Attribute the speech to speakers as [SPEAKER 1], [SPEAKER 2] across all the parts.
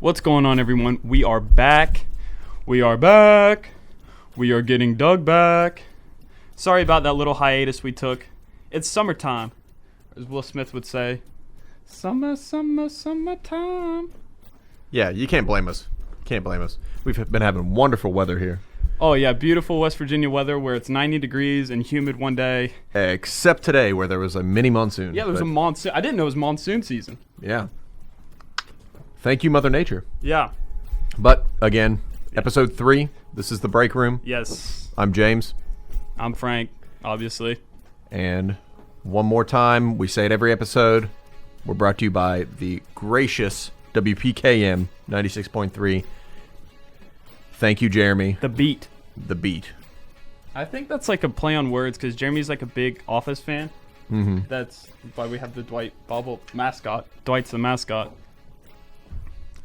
[SPEAKER 1] What's going on, everyone? We are back. We are back. We are getting Doug back. Sorry about that little hiatus we took. It's summertime, as Will Smith would say. Summer, summer, summertime.
[SPEAKER 2] Yeah, you can't blame us. Can't blame us. We've been having wonderful weather here.
[SPEAKER 1] Oh, yeah, beautiful West Virginia weather where it's 90 degrees and humid one day.
[SPEAKER 2] Except today where there was a mini monsoon.
[SPEAKER 1] Yeah, there was a monsoon. I didn't know it was monsoon season.
[SPEAKER 2] Yeah. Thank you, Mother Nature.
[SPEAKER 1] Yeah.
[SPEAKER 2] But, again, episode 3. This is The Break Room.
[SPEAKER 1] Yes.
[SPEAKER 2] I'm James.
[SPEAKER 1] I'm Frank, obviously.
[SPEAKER 2] And one more time, we say it every episode. We're brought to you by the gracious WPKM 96.3. Thank you, Jeremy.
[SPEAKER 1] The Beet.
[SPEAKER 2] The Beet.
[SPEAKER 1] I think that's like a play on words because Jeremy's like a big Office fan.
[SPEAKER 2] Mm-hmm.
[SPEAKER 1] That's why we have the Dwight Bobble mascot. Dwight's the mascot.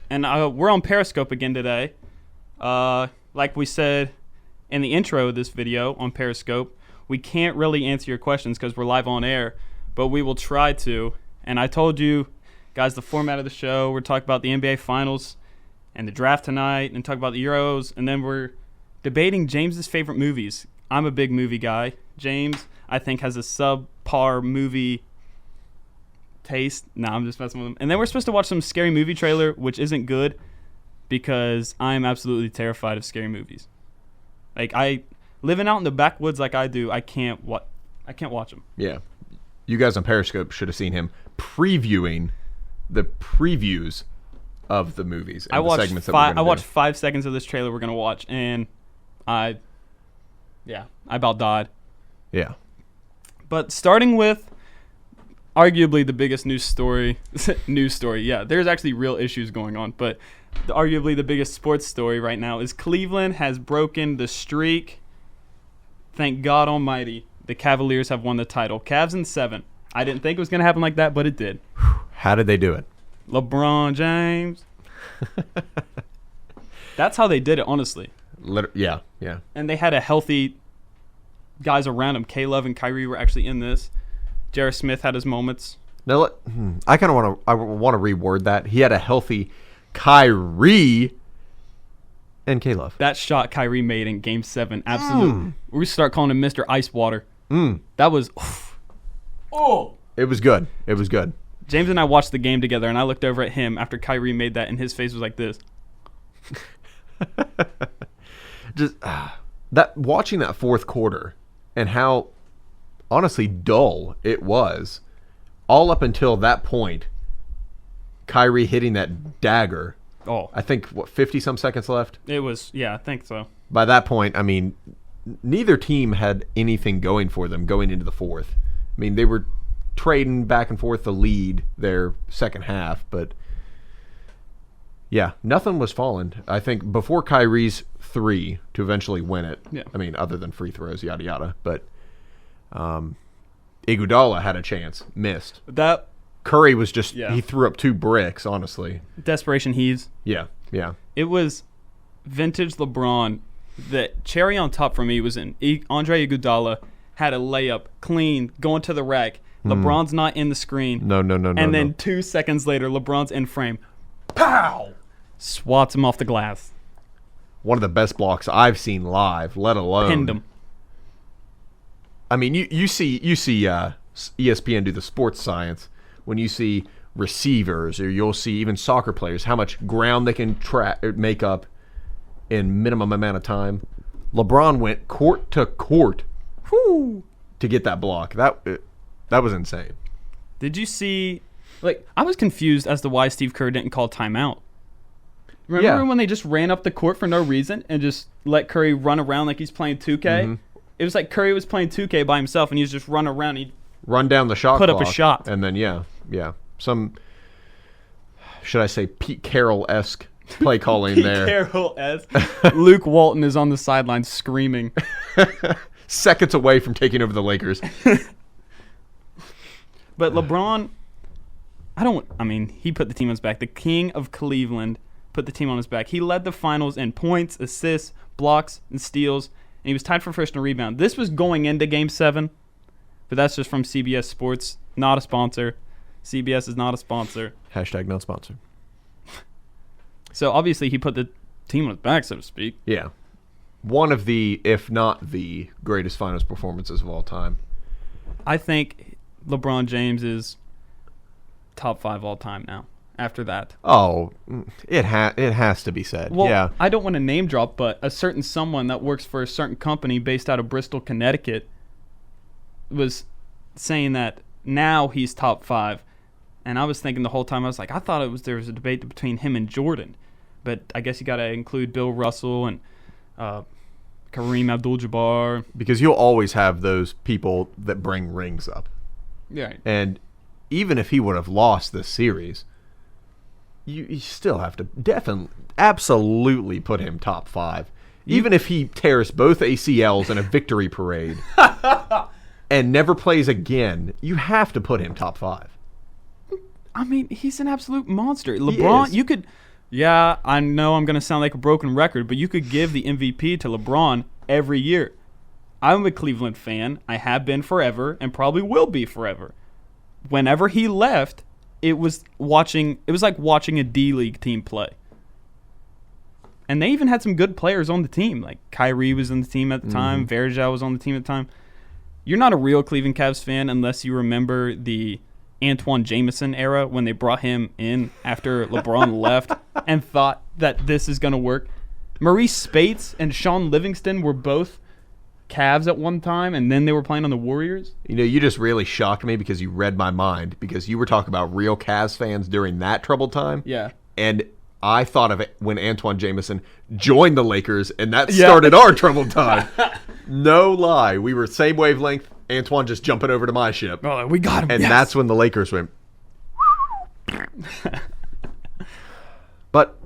[SPEAKER 1] And we're on Periscope again today. Like we said in the intro of this video on Periscope, we can't really answer your questions because we're live on air, but we will try to. And I told you guys the format of the show. We're talking about the NBA Finals and the draft tonight and talk about the Euros. And then we're debating James's favorite movies. I'm a big movie guy. James, I think, has a subpar movie taste. Nah, I'm just messing with him. And then we're supposed to watch some scary movie trailer, which isn't good because I'm absolutely terrified of scary movies. Like, living out in the backwoods like I do, I can't watch them.
[SPEAKER 2] Yeah. You guys on Periscope should have seen him previewing the previews of the movies and the segments that we're going to do.
[SPEAKER 1] I watched 5 seconds of this trailer we're going to watch, and I about died.
[SPEAKER 2] Yeah.
[SPEAKER 1] But starting with arguably the biggest news story, yeah, there's actually real issues going on, but arguably the biggest sports story right now is Cleveland has broken the streak. Thank God Almighty, the Cavaliers have won the title. Cavs in 7. I didn't think it was going to happen like that, but it did.
[SPEAKER 2] How did they do it?
[SPEAKER 1] LeBron James. That's how they did it, honestly.
[SPEAKER 2] Yeah.
[SPEAKER 1] And they had a healthy guys around him. K-Love and Kyrie were actually in this. J.R. Smith had his moments.
[SPEAKER 2] Now, I kind of want to reword that. He had a healthy Kyrie and K-Love.
[SPEAKER 1] That shot Kyrie made in Game 7, absolutely. We start calling him Mr. Ice Water. That was,
[SPEAKER 2] It was good. It was good.
[SPEAKER 1] James and I watched the game together, and I looked over at him after Kyrie made that, and his face was like this.
[SPEAKER 2] Just watching that fourth quarter and how honestly dull it was all up until that point. Kyrie hitting that dagger.
[SPEAKER 1] Oh,
[SPEAKER 2] I think 50 some seconds left.
[SPEAKER 1] It was, yeah, I think so.
[SPEAKER 2] By that point, I mean, neither team had anything going for them going into the fourth. I mean, they were trading back and forth the lead their second half, but yeah, nothing was falling. I think before Kyrie's 3 to eventually win it.
[SPEAKER 1] Yeah.
[SPEAKER 2] I mean, other than free throws, yada yada. But Iguodala had a chance, missed.
[SPEAKER 1] That
[SPEAKER 2] Curry was just he threw up 2 bricks. Honestly,
[SPEAKER 1] desperation heaves.
[SPEAKER 2] Yeah.
[SPEAKER 1] It was vintage LeBron. The cherry on top for me was Andre Iguodala had a layup, clean, going to the rack. LeBron's not in the screen.
[SPEAKER 2] No.
[SPEAKER 1] And then 2 seconds later, LeBron's in frame. Pow! Swats him off the glass.
[SPEAKER 2] One of the best blocks I've seen live, let alone
[SPEAKER 1] pinned him.
[SPEAKER 2] I mean, you see ESPN do the sports science when you see receivers, or you'll see even soccer players, how much ground they can make up in minimum amount of time. LeBron went court to court to get that block. That was insane.
[SPEAKER 1] Did you see? Like, I was confused as to why Steve Kerr didn't call timeout. Remember when they just ran up the court for no reason and just let Curry run around like he's playing 2K? Mm-hmm. It was like Curry was playing 2K by himself, and he was just running around. He'd
[SPEAKER 2] run down the shot
[SPEAKER 1] put
[SPEAKER 2] clock,
[SPEAKER 1] up a shot.
[SPEAKER 2] And then, yeah. Some, should I say, Pete Carroll-esque play calling there.
[SPEAKER 1] Pete Carroll-esque. Luke Walton is on the sideline screaming.
[SPEAKER 2] Seconds away from taking over the Lakers.
[SPEAKER 1] But LeBron, he put the team on his back. The king of Cleveland put the team on his back. He led the finals in points, assists, blocks, and steals, and he was tied for first in rebound. This was going into Game 7, but that's just from CBS Sports, not a sponsor. CBS is not a sponsor.
[SPEAKER 2] # not sponsored.
[SPEAKER 1] So obviously he put the team on his back, so to speak.
[SPEAKER 2] Yeah. One of the, if not the greatest finals performances of all time.
[SPEAKER 1] I think LeBron James is top 5 all time now. After that.
[SPEAKER 2] Oh, it has to be said.
[SPEAKER 1] Well,
[SPEAKER 2] yeah.
[SPEAKER 1] I don't want to name drop, but a certain someone that works for a certain company based out of Bristol, Connecticut, was saying that now he's top 5. And I was thinking the whole time, I was like, I thought there was a debate between him and Jordan. But I guess you got to include Bill Russell and Kareem Abdul-Jabbar.
[SPEAKER 2] Because you'll always have those people that bring rings up.
[SPEAKER 1] Yeah.
[SPEAKER 2] And even if he would have lost this series, you still have to definitely, absolutely put him top 5. Even if he tears both ACLs in a victory parade and never plays again, you have to put him top 5.
[SPEAKER 1] I mean, he's an absolute monster. LeBron, you could... Yeah, I know I'm going to sound like a broken record, but you could give the MVP to LeBron every year. I'm a Cleveland fan. I have been forever and probably will be forever. Whenever he left, it was like watching a D-League team play. And they even had some good players on the team. Like Kyrie was on the team at the time. Verjao was on the team at the time. You're not a real Cleveland Cavs fan unless you remember the Antoine Jameson era when they brought him in after LeBron left and thought that this is going to work. Maurice Spates and Sean Livingston were both Cavs at one time, and then they were playing on the Warriors.
[SPEAKER 2] You know, you just really shocked me because you read my mind, because you were talking about real Cavs fans during that troubled time.
[SPEAKER 1] Yeah.
[SPEAKER 2] And I thought of it when Antoine Jameson joined the Lakers, and that started our troubled time. No lie. We were same wavelength. Antoine just jumping over to my ship.
[SPEAKER 1] Oh, we got him.
[SPEAKER 2] And that's when the Lakers went. But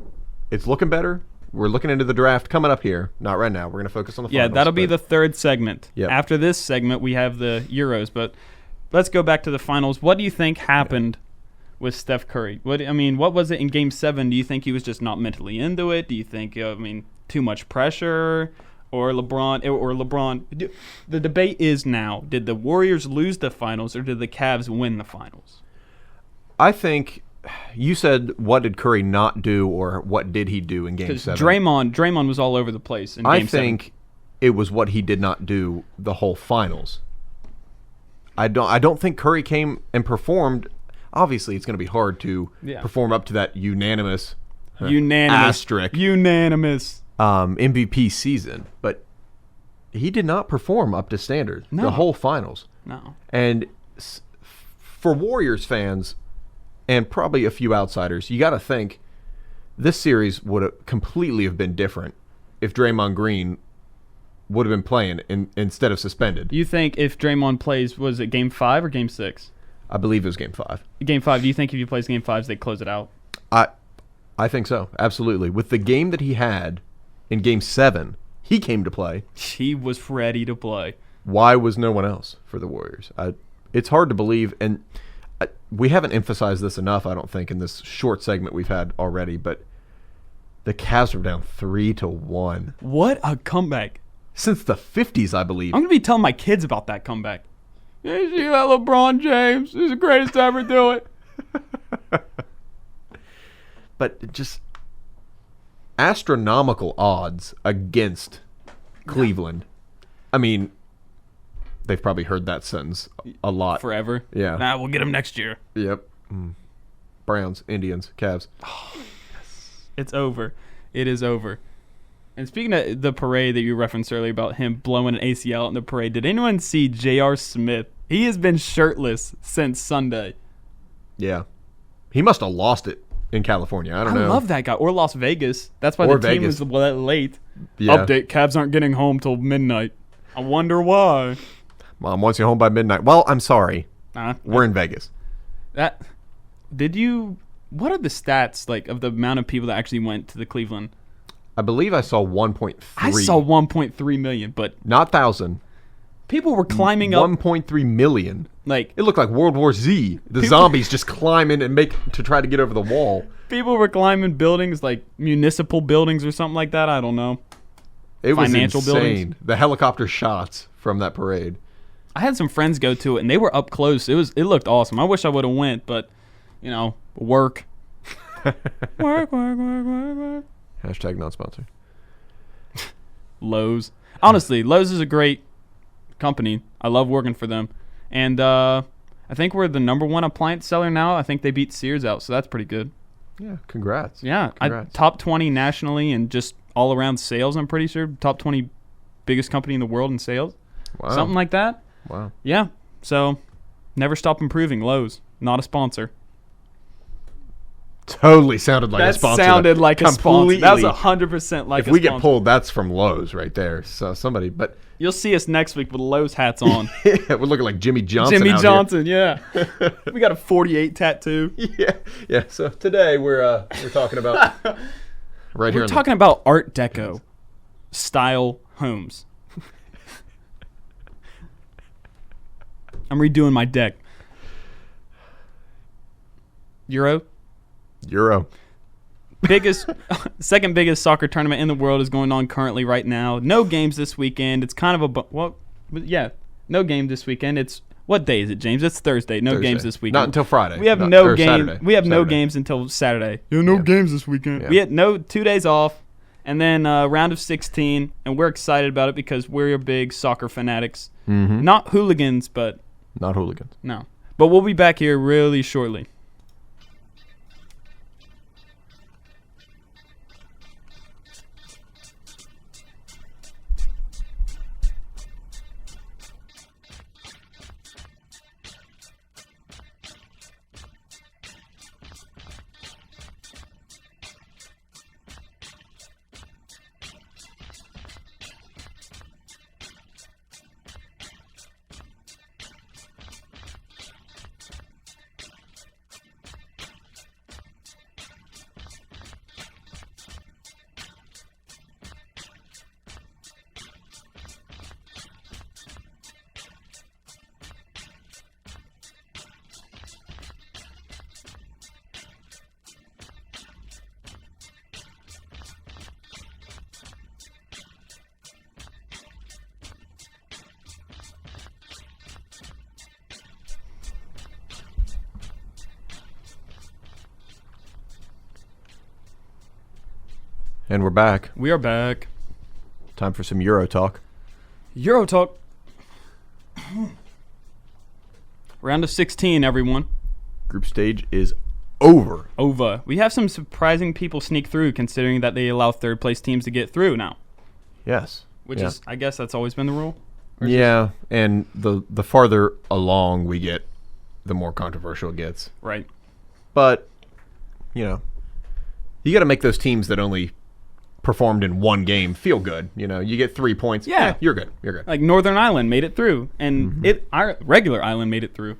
[SPEAKER 2] it's looking better. We're looking into the draft coming up here. Not right now. We're going to focus on the finals.
[SPEAKER 1] Yeah, that'll be the third segment.
[SPEAKER 2] Yep.
[SPEAKER 1] After this segment, we have the Euros. But let's go back to the finals. What do you think happened with Steph Curry? What was it in Game 7? Do you think he was just not mentally into it? Do you think, too much pressure? Or LeBron? The debate is now, did the Warriors lose the finals or did the Cavs win the finals?
[SPEAKER 2] I think you said, what did Curry not do, or what did he do in Game 7?
[SPEAKER 1] Draymond was all over the place in Game 7.
[SPEAKER 2] I think it was what he did not do the whole finals. I don't think Curry came and performed. Obviously, it's going to be hard to perform up to that unanimous MVP season, but he did not perform up to standard the whole finals.
[SPEAKER 1] No.
[SPEAKER 2] And for Warriors fans and probably a few outsiders, you got to think this series would have completely have been different if Draymond Green would have been playing instead of suspended.
[SPEAKER 1] You think if Draymond plays, was it Game 5 or Game 6?
[SPEAKER 2] I believe it was Game 5.
[SPEAKER 1] Game 5. Do you think if he plays Game 5, they close it out?
[SPEAKER 2] I think so, absolutely. With the game that he had in Game 7, he came to play.
[SPEAKER 1] He was ready to play.
[SPEAKER 2] Why was no one else for the Warriors? It's hard to believe, and we haven't emphasized this enough, I don't think, in this short segment we've had already, but the Cavs were down 3-1.
[SPEAKER 1] What a comeback.
[SPEAKER 2] Since the 50s, I believe.
[SPEAKER 1] I'm going to be telling my kids about that comeback. You see that LeBron James? He's the greatest to ever do it.
[SPEAKER 2] But just astronomical odds against Cleveland. I mean, they've probably heard that sentence a lot.
[SPEAKER 1] Forever?
[SPEAKER 2] Yeah.
[SPEAKER 1] Nah, we'll get him next year.
[SPEAKER 2] Yep. Browns, Indians, Cavs.
[SPEAKER 1] Oh, yes. It's over. It is over. And speaking of the parade that you referenced earlier about him blowing an ACL in the parade, did anyone see J.R. Smith? He has been shirtless since Sunday.
[SPEAKER 2] Yeah. He must have lost it in California. I don't know.
[SPEAKER 1] I love that guy. Or Las Vegas. That's why team was late.
[SPEAKER 2] Yeah.
[SPEAKER 1] Update, Cavs aren't getting home till midnight. I wonder why.
[SPEAKER 2] Mom wants you home by midnight. Well, I'm sorry. We're in Vegas.
[SPEAKER 1] What are the stats like of the amount of people that actually went to the Cleveland?
[SPEAKER 2] I believe I saw 1.3.
[SPEAKER 1] I saw 1.3 million, but
[SPEAKER 2] not 1,000.
[SPEAKER 1] People were climbing up
[SPEAKER 2] 1.3 million.
[SPEAKER 1] Like
[SPEAKER 2] it looked like World War Z. The zombies just climbing and to try to get over the wall.
[SPEAKER 1] People were climbing buildings, like municipal buildings or something like that. I don't know.
[SPEAKER 2] It was
[SPEAKER 1] Financial
[SPEAKER 2] insane.
[SPEAKER 1] Buildings.
[SPEAKER 2] The helicopter shots from that parade.
[SPEAKER 1] I had some friends go to it, and they were up close. It looked awesome. I wish I would have went, but work. Work, work, work, work, work.
[SPEAKER 2] Hashtag not sponsored.
[SPEAKER 1] Lowe's. Honestly, Lowe's is a great company. I love working for them. And I think we're the #1 appliance seller now. I think they beat Sears out, so that's pretty good.
[SPEAKER 2] Yeah, congrats.
[SPEAKER 1] Yeah,
[SPEAKER 2] Congrats.
[SPEAKER 1] top 20 nationally and just all around sales, I'm pretty sure. Top 20 biggest company in the world in sales.
[SPEAKER 2] Wow.
[SPEAKER 1] Something like that.
[SPEAKER 2] Wow.
[SPEAKER 1] Yeah, so never stop improving. Lowe's, not a sponsor.
[SPEAKER 2] Totally sounded like a sponsor.
[SPEAKER 1] That sounded like a sponsor. That was
[SPEAKER 2] Completely.
[SPEAKER 1] 100% like
[SPEAKER 2] If
[SPEAKER 1] a
[SPEAKER 2] we
[SPEAKER 1] sponsor.
[SPEAKER 2] get pulled, that's from Lowe's right there. So somebody, but
[SPEAKER 1] You'll see us next week with Lowe's hats on.
[SPEAKER 2] we're looking like Jimmy Johnson.
[SPEAKER 1] Jimmy
[SPEAKER 2] out
[SPEAKER 1] Johnson, yeah. We got a 48 tattoo.
[SPEAKER 2] Here. Yeah, yeah. So today we're talking about right here.
[SPEAKER 1] We're talking about Art Deco style homes. I'm redoing my deck. Euro. Second biggest soccer tournament in the world is going on currently right now. No games this weekend. It's kind of no game this weekend. It's what day is it, James? It's Thursday. No
[SPEAKER 2] Thursday.
[SPEAKER 1] games this weekend.
[SPEAKER 2] Not until Friday.
[SPEAKER 1] We have no game.
[SPEAKER 2] Saturday.
[SPEAKER 1] We have no
[SPEAKER 2] Saturday.
[SPEAKER 1] games until Saturday. No games this weekend.
[SPEAKER 2] Yeah.
[SPEAKER 1] We had 2 days off, and then round of 16, and we're excited about it because we're big soccer fanatics.
[SPEAKER 2] Mm-hmm.
[SPEAKER 1] Not hooligans, but
[SPEAKER 2] Not hooligans.
[SPEAKER 1] no. But we'll be back here really shortly.
[SPEAKER 2] And we're back.
[SPEAKER 1] We are back.
[SPEAKER 2] Time for some Euro talk.
[SPEAKER 1] Euro talk. Round of 16, everyone.
[SPEAKER 2] Group stage is over.
[SPEAKER 1] Over. We have some surprising people sneak through, considering that they allow third place teams to get through now.
[SPEAKER 2] Yes.
[SPEAKER 1] Which
[SPEAKER 2] Yeah.
[SPEAKER 1] is, I guess, that's always been the rule.
[SPEAKER 2] Yeah, and the farther along we get, the more controversial it gets.
[SPEAKER 1] Right.
[SPEAKER 2] But, you got to make those teams that only performed in one game feel good. You get 3 points.
[SPEAKER 1] Yeah.
[SPEAKER 2] You're good. You're good.
[SPEAKER 1] Like Northern Ireland made it through, and regular Ireland made it through.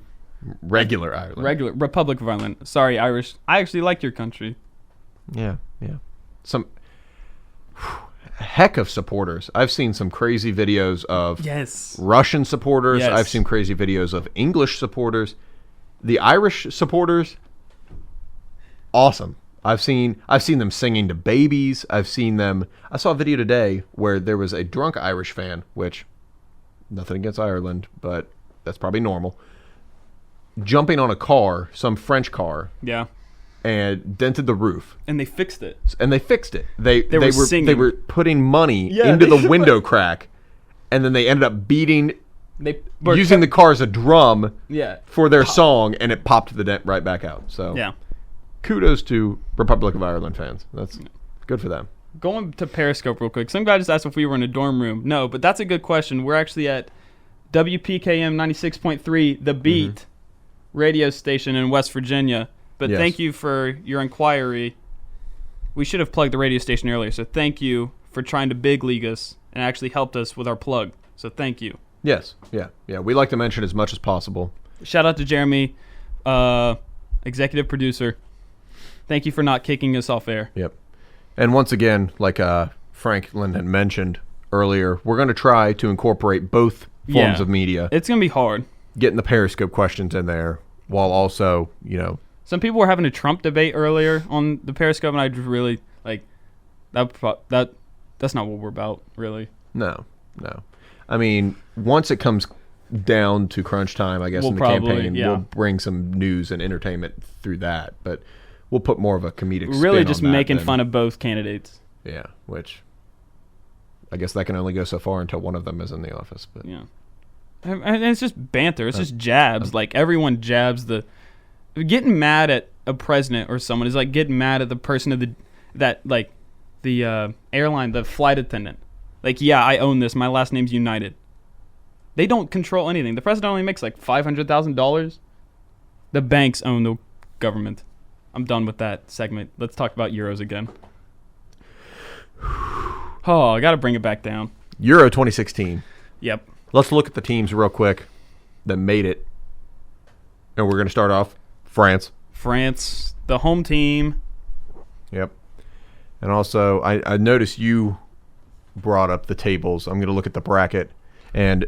[SPEAKER 2] Regular Ireland.
[SPEAKER 1] Regular Republic of Ireland. Sorry, Irish. I actually like your country.
[SPEAKER 2] Yeah, yeah. Some heck of supporters. I've seen some crazy videos of
[SPEAKER 1] Yes.
[SPEAKER 2] Russian supporters.
[SPEAKER 1] Yes.
[SPEAKER 2] I've seen crazy videos of English supporters. The Irish supporters, awesome. I've seen them singing to babies. I saw a video today where there was a drunk Irish fan, which, nothing against Ireland, but that's probably normal, jumping on a car, some French car,
[SPEAKER 1] Yeah.
[SPEAKER 2] and dented the roof.
[SPEAKER 1] And they fixed it.
[SPEAKER 2] And they fixed it. They
[SPEAKER 1] were singing.
[SPEAKER 2] They were putting money
[SPEAKER 1] Yeah,
[SPEAKER 2] into
[SPEAKER 1] they
[SPEAKER 2] the window crack, and then they ended up beating,
[SPEAKER 1] They
[SPEAKER 2] using the car as a drum
[SPEAKER 1] yeah.
[SPEAKER 2] for their song, and it popped the dent right back out. So
[SPEAKER 1] Yeah.
[SPEAKER 2] kudos to Republic of Ireland fans. That's good for them.
[SPEAKER 1] Going to Periscope real quick. Some guy just asked if we were in a dorm room. No, but that's a good question. We're actually at WPKM 96.3, the Beat radio station in West Virginia. But
[SPEAKER 2] Yes.
[SPEAKER 1] thank you for your inquiry. We should have plugged the radio station earlier, so thank you for trying to big league us and actually helped us with our plug. So thank you.
[SPEAKER 2] Yes, yeah. We like to mention as much as possible.
[SPEAKER 1] Shout out to Jeremy, executive producer. Thank you for not kicking us off air.
[SPEAKER 2] Yep. And once again, like Franklin had mentioned earlier, we're going to try to incorporate both forms of media.
[SPEAKER 1] It's going to be hard.
[SPEAKER 2] Getting the Periscope questions in there while also,
[SPEAKER 1] Some people were having a Trump debate earlier on the Periscope, and I just really, that's not what we're about, really.
[SPEAKER 2] No. I mean, once it comes down to crunch time, I guess,
[SPEAKER 1] We'll
[SPEAKER 2] in the
[SPEAKER 1] probably,
[SPEAKER 2] campaign,
[SPEAKER 1] yeah.
[SPEAKER 2] we'll bring some news and entertainment through that. But we'll put more of a comedic spin
[SPEAKER 1] really just
[SPEAKER 2] on that
[SPEAKER 1] making
[SPEAKER 2] than-
[SPEAKER 1] fun of both candidates.
[SPEAKER 2] Yeah, which I guess that can only go so far until one of them is in the office. But
[SPEAKER 1] Yeah. And it's just banter. It's just jabs. Like, everyone jabs getting mad at a president or someone is like getting mad at the person of the airline, the flight attendant. Like, yeah, I own this. My last name's United. They don't control anything. The president only makes like $500,000. The banks own the government. I'm done with that segment. Let's talk about Euros again. Oh, I got to bring it back down.
[SPEAKER 2] Euro 2016.
[SPEAKER 1] Yep.
[SPEAKER 2] Let's look at the teams real quick that made it. And we're going to start off France.
[SPEAKER 1] France, the home team.
[SPEAKER 2] Yep. And also, I noticed you brought up the tables. I'm going to look at the bracket. And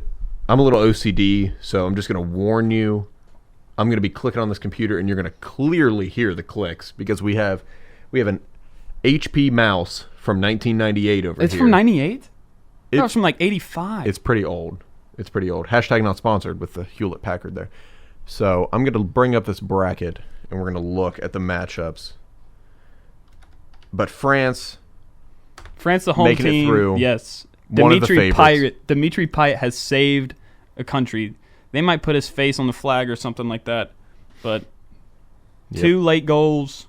[SPEAKER 2] I'm a little OCD, so I'm just going to warn you. I'm going to be clicking on this computer, and you're going to clearly hear the clicks because we have an HP mouse from 1998 over
[SPEAKER 1] It's
[SPEAKER 2] here.
[SPEAKER 1] from 98? That was from like 85.
[SPEAKER 2] It's pretty old. It's pretty old. Hashtag not sponsored with the Hewlett Packard there. So I'm going to bring up this bracket, and we're going to look at the matchups. But France,
[SPEAKER 1] the home
[SPEAKER 2] making it
[SPEAKER 1] team.
[SPEAKER 2] through,
[SPEAKER 1] Yes.
[SPEAKER 2] one of the favorites.
[SPEAKER 1] Dimitri Payet has saved a country. They might put his face on the flag or something like that. But two late goals.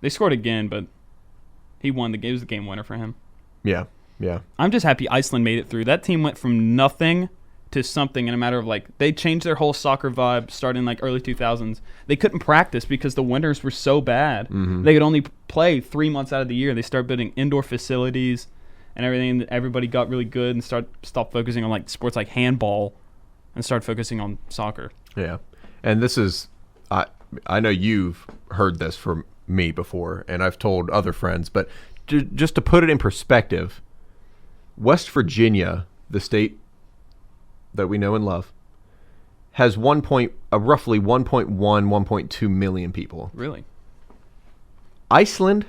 [SPEAKER 1] They scored again, but he won the game. It was the game winner for him.
[SPEAKER 2] Yeah.
[SPEAKER 1] I'm just happy Iceland made it through. That team went from nothing to something in a matter of they changed their whole soccer vibe starting like early 2000s. They couldn't practice because the winters were so bad.
[SPEAKER 2] Mm-hmm.
[SPEAKER 1] They could only play 3 months out of the year. They started building indoor facilities and everything. Everybody got really good and stopped focusing on like sports like handball and started focusing on soccer.
[SPEAKER 2] Yeah. And this is, I know you've heard this from me before, and I've told other friends, but just to put it in perspective, West Virginia, the state that we know and love, has roughly 1.1, 1.2 million people.
[SPEAKER 1] Really?
[SPEAKER 2] Iceland,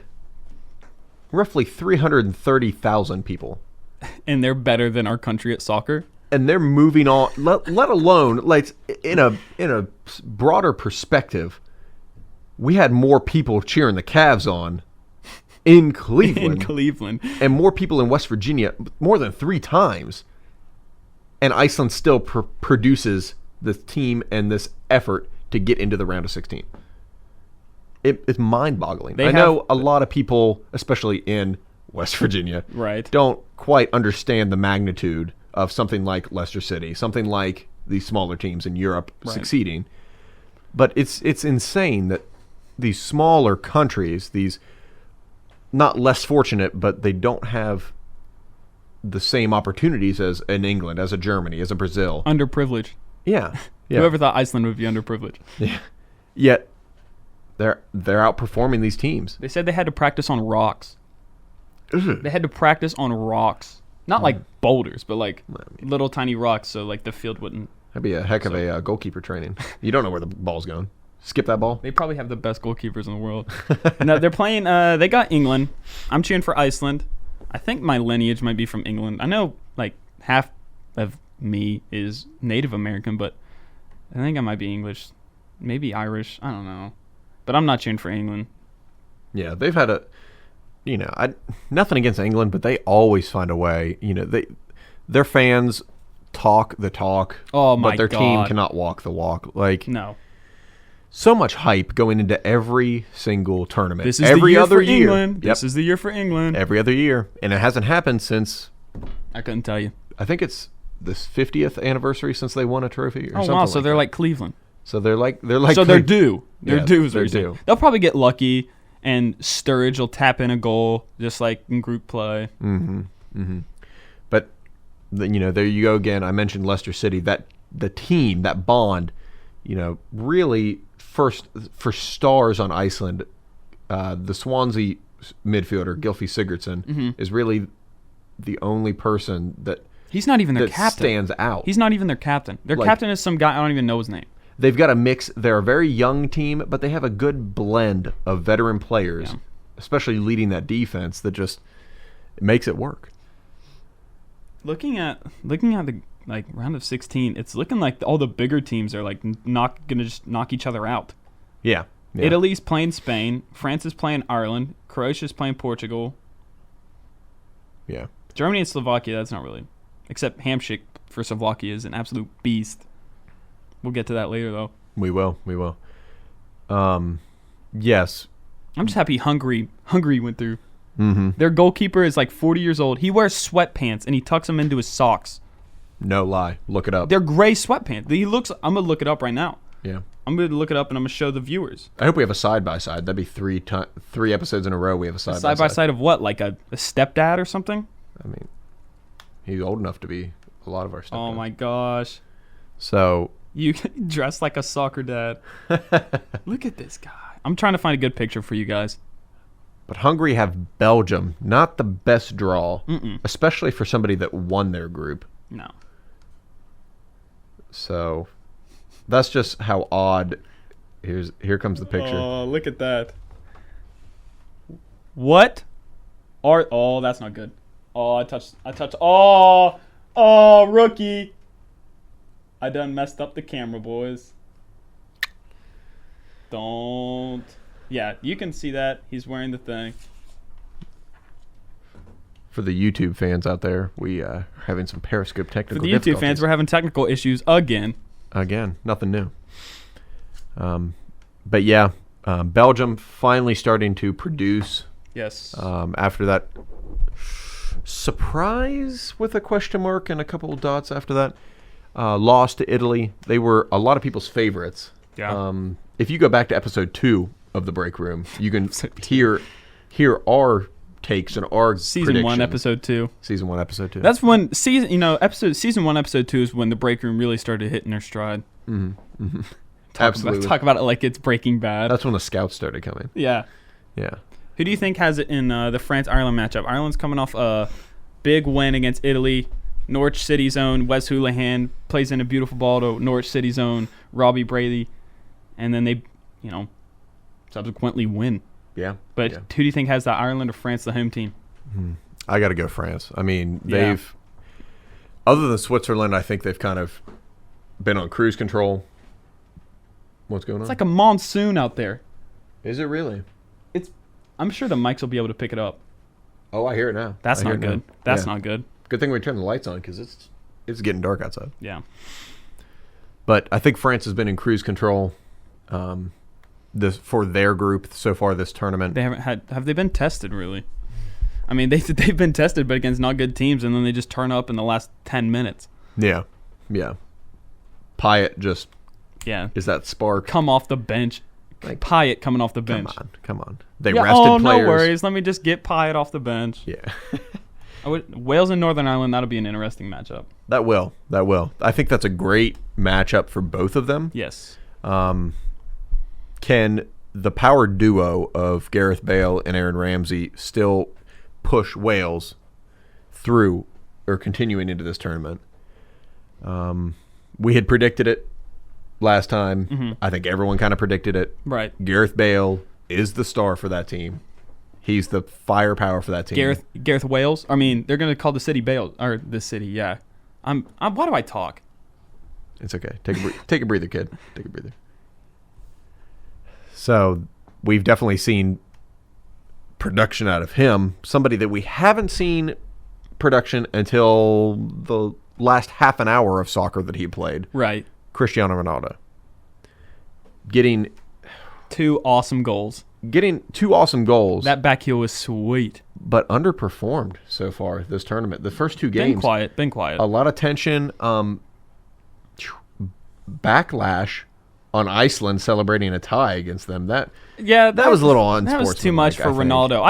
[SPEAKER 2] roughly 330,000 people.
[SPEAKER 1] And they're better than our country at soccer?
[SPEAKER 2] And they're moving on, let alone, like, in a broader perspective, we had more people cheering the Cavs on in Cleveland. And more people in West Virginia, more than 3 times. And Iceland still produces this team and this effort to get into the round of 16. It's mind-boggling. I know a lot of people, especially in West Virginia,
[SPEAKER 1] right,
[SPEAKER 2] don't quite understand the magnitude of something like Leicester City, something like these smaller teams in Europe succeeding. But it's insane that these smaller countries, these not less fortunate, but they don't have the same opportunities as in England, as a Germany, as a Brazil.
[SPEAKER 1] Underprivileged.
[SPEAKER 2] Yeah.
[SPEAKER 1] Whoever thought Iceland would be underprivileged.
[SPEAKER 2] Yeah. Yet they're outperforming these teams.
[SPEAKER 1] They said they had to practice on rocks. They had to practice on rocks. Not like boulders, but like little tiny rocks so like the field wouldn't.
[SPEAKER 2] That'd be a heck of a goalkeeper training. You don't know where the ball's going. Skip that ball.
[SPEAKER 1] They probably have the best goalkeepers in the world. No, they're playing. They got England. I'm cheering for Iceland. I think my lineage might be from England. I know like half of me is Native American, but I think I might be English, maybe Irish. I don't know, but I'm not cheering for England.
[SPEAKER 2] Yeah, they've had nothing against England, but they always find a way. Their fans talk the talk.
[SPEAKER 1] Oh my
[SPEAKER 2] but their
[SPEAKER 1] God.
[SPEAKER 2] team cannot walk the walk. Like
[SPEAKER 1] no.
[SPEAKER 2] So much hype going into every single tournament.
[SPEAKER 1] This is
[SPEAKER 2] every
[SPEAKER 1] the year
[SPEAKER 2] other
[SPEAKER 1] for
[SPEAKER 2] year.
[SPEAKER 1] England. This is the year for England.
[SPEAKER 2] Every other year, and it hasn't happened since.
[SPEAKER 1] I couldn't tell you.
[SPEAKER 2] I think it's this 50th anniversary since they won a trophy. Or
[SPEAKER 1] oh wow! So they're like Cleveland.
[SPEAKER 2] So they're like.
[SPEAKER 1] So they're due. They're due.
[SPEAKER 2] They're due.
[SPEAKER 1] They'll probably get lucky, and Sturridge will tap in a goal just like in group play.
[SPEAKER 2] Mm-hmm. Mm-hmm. But there you go again. I mentioned Leicester City. That the team, that bond, really. First, for stars on Iceland, the Swansea midfielder, Gylfi Sigurdsson, is really the only person that
[SPEAKER 1] he's not even their captain.
[SPEAKER 2] Stands out.
[SPEAKER 1] He's not even their captain. Their captain is some guy, I don't even know his name.
[SPEAKER 2] They've got a mix. They're a very young team, but they have a good blend of veteran players, especially leading that defense that just makes it work.
[SPEAKER 1] Looking at the round of 16, it's looking like all the bigger teams are like gonna just knock each other out.
[SPEAKER 2] Yeah. Yeah.
[SPEAKER 1] Italy's playing Spain. France is playing Ireland. Croatia's playing Portugal.
[SPEAKER 2] Yeah.
[SPEAKER 1] Germany and Slovakia, that's not really. Except Hamšík for Slovakia is an absolute beast. We'll get to that later, though.
[SPEAKER 2] We will. Yes.
[SPEAKER 1] I'm just happy Hungary went through.
[SPEAKER 2] Mm-hmm.
[SPEAKER 1] Their goalkeeper is like 40 years old. He wears sweatpants, and he tucks them into his socks.
[SPEAKER 2] No lie. Look it up.
[SPEAKER 1] They're gray sweatpants. I'm going to look it up right now.
[SPEAKER 2] Yeah.
[SPEAKER 1] I'm going to look it up, and I'm going to show the viewers.
[SPEAKER 2] I hope we have a side-by-side. That'd be three episodes in a row we have a side-by-side.
[SPEAKER 1] Side-by-side of what? Like a stepdad or something?
[SPEAKER 2] I mean, he's old enough to be a lot of our stuff.
[SPEAKER 1] Oh, my gosh.
[SPEAKER 2] So...
[SPEAKER 1] You dress like a soccer dad. Look at this guy. I'm trying to find a good picture for you guys.
[SPEAKER 2] But Hungary have Belgium. Not the best draw.
[SPEAKER 1] Mm-mm.
[SPEAKER 2] Especially for somebody that won their group.
[SPEAKER 1] No.
[SPEAKER 2] So, that's just how odd. Here comes the picture.
[SPEAKER 1] Oh, look at that. What? Oh, that's not good. Oh, I touched. Oh, rookie. I done messed up the camera, boys. Don't. Yeah, you can see that. He's wearing the thing.
[SPEAKER 2] For the YouTube fans out there, we are having some Periscope technical
[SPEAKER 1] For the YouTube
[SPEAKER 2] difficulties.
[SPEAKER 1] fans, we're having technical issues again.
[SPEAKER 2] Again, nothing new. But yeah, Belgium finally starting to produce.
[SPEAKER 1] Yes.
[SPEAKER 2] After that surprise with a question mark and a couple of dots after that. Lost to Italy. They were a lot of people's favorites.
[SPEAKER 1] Yeah.
[SPEAKER 2] If you go back to episode 2 of the break room, you can hear our takes and our
[SPEAKER 1] Season 1, episode 2.
[SPEAKER 2] Season 1, episode 2.
[SPEAKER 1] That's when season 1, episode 2 is when the break room really started hitting their stride.
[SPEAKER 2] Mm-hmm. Mm-hmm.
[SPEAKER 1] Absolutely. Talk about it like it's Breaking Bad.
[SPEAKER 2] That's when the scouts started coming.
[SPEAKER 1] Yeah.
[SPEAKER 2] Yeah.
[SPEAKER 1] Who do you think has it in the France-Ireland matchup? Ireland's coming off a big win against Italy. Norwich City's own Wes Hoolahan plays in a beautiful ball to Norwich City's own Robbie Brady. And then they, subsequently win.
[SPEAKER 2] Yeah.
[SPEAKER 1] But who do you think has the Ireland or France, the home team?
[SPEAKER 2] I got to go France. I mean, other than Switzerland, I think they've kind of been on cruise control. What's going on?
[SPEAKER 1] It's like a monsoon out there.
[SPEAKER 2] Is it really?
[SPEAKER 1] I'm sure the mics will be able to pick it up.
[SPEAKER 2] Oh, I hear it now.
[SPEAKER 1] That's not good. That's not good.
[SPEAKER 2] Good thing we turned the lights on because it's getting dark outside.
[SPEAKER 1] Yeah.
[SPEAKER 2] But I think France has been in cruise control for their group so far this tournament.
[SPEAKER 1] They have they been tested really? I mean, they've been tested, but against not good teams, and then they just turn up in the last 10 minutes.
[SPEAKER 2] Yeah. Yeah. Pyatt just is that spark.
[SPEAKER 1] Come off the bench. Like, Pyatt coming off the bench.
[SPEAKER 2] Come on. They rested players.
[SPEAKER 1] No worries. Let me just get Pyatt off the bench.
[SPEAKER 2] Yeah.
[SPEAKER 1] Wales and Northern Ireland, that'll be an interesting matchup.
[SPEAKER 2] That will. I think that's a great matchup for both of them.
[SPEAKER 1] Yes.
[SPEAKER 2] Can the power duo of Gareth Bale and Aaron Ramsey still push Wales through or continuing into this tournament? We had predicted it last time.
[SPEAKER 1] Mm-hmm.
[SPEAKER 2] I think everyone kind of predicted it.
[SPEAKER 1] Right.
[SPEAKER 2] Gareth Bale is the star for that team. He's the firepower for that team.
[SPEAKER 1] Gareth Wales. I mean, they're going to call the city Bale or the city. Yeah. Why do I talk?
[SPEAKER 2] It's okay. Take a breather, kid. Take a breather. So we've definitely seen production out of him. Somebody that we haven't seen production until the last half an hour of soccer that he played.
[SPEAKER 1] Right.
[SPEAKER 2] Cristiano Ronaldo. Getting
[SPEAKER 1] 2 awesome goals.
[SPEAKER 2] That
[SPEAKER 1] back heel was sweet.
[SPEAKER 2] But underperformed so far this tournament. The first 2 games.
[SPEAKER 1] Been quiet.
[SPEAKER 2] A lot of tension. Backlash on Iceland celebrating a tie against them. That was a little unsportsmanlike.
[SPEAKER 1] That was too much for Ronaldo.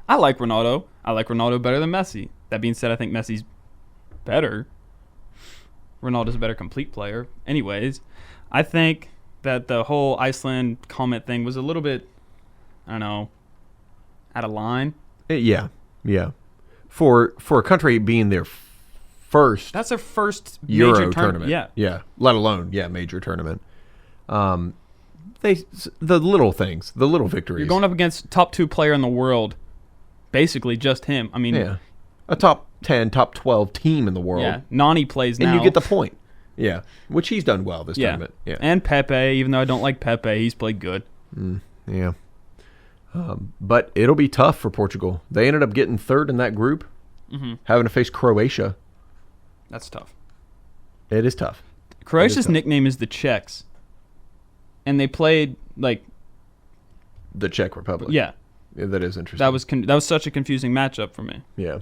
[SPEAKER 1] I like Ronaldo. I like Ronaldo better than Messi. That being said, I think Messi's better. Ronaldo's a better complete player. Anyways, I think that the whole Iceland comment thing was a little bit, I don't know, out of line.
[SPEAKER 2] Yeah. For a country being their first,
[SPEAKER 1] that's their first
[SPEAKER 2] Euro
[SPEAKER 1] major
[SPEAKER 2] tournament.
[SPEAKER 1] Yeah.
[SPEAKER 2] Let alone major tournament. The little things, the little victories.
[SPEAKER 1] You're going up against top 2 player in the world, basically just him. I mean,
[SPEAKER 2] a top 10, top 12 team in the world.
[SPEAKER 1] Yeah, Nani plays now.
[SPEAKER 2] And you get the point. Yeah, which he's done well this tournament. Yeah,
[SPEAKER 1] and Pepe, even though I don't like Pepe, he's played good.
[SPEAKER 2] Yeah. But it'll be tough for Portugal. They ended up getting third in that group, having to face Croatia.
[SPEAKER 1] That's tough.
[SPEAKER 2] It is tough.
[SPEAKER 1] Croatia's nickname is the Czechs. And they played, like...
[SPEAKER 2] The Czech Republic.
[SPEAKER 1] Yeah.
[SPEAKER 2] That is interesting.
[SPEAKER 1] That was such a confusing matchup for me.
[SPEAKER 2] Yeah.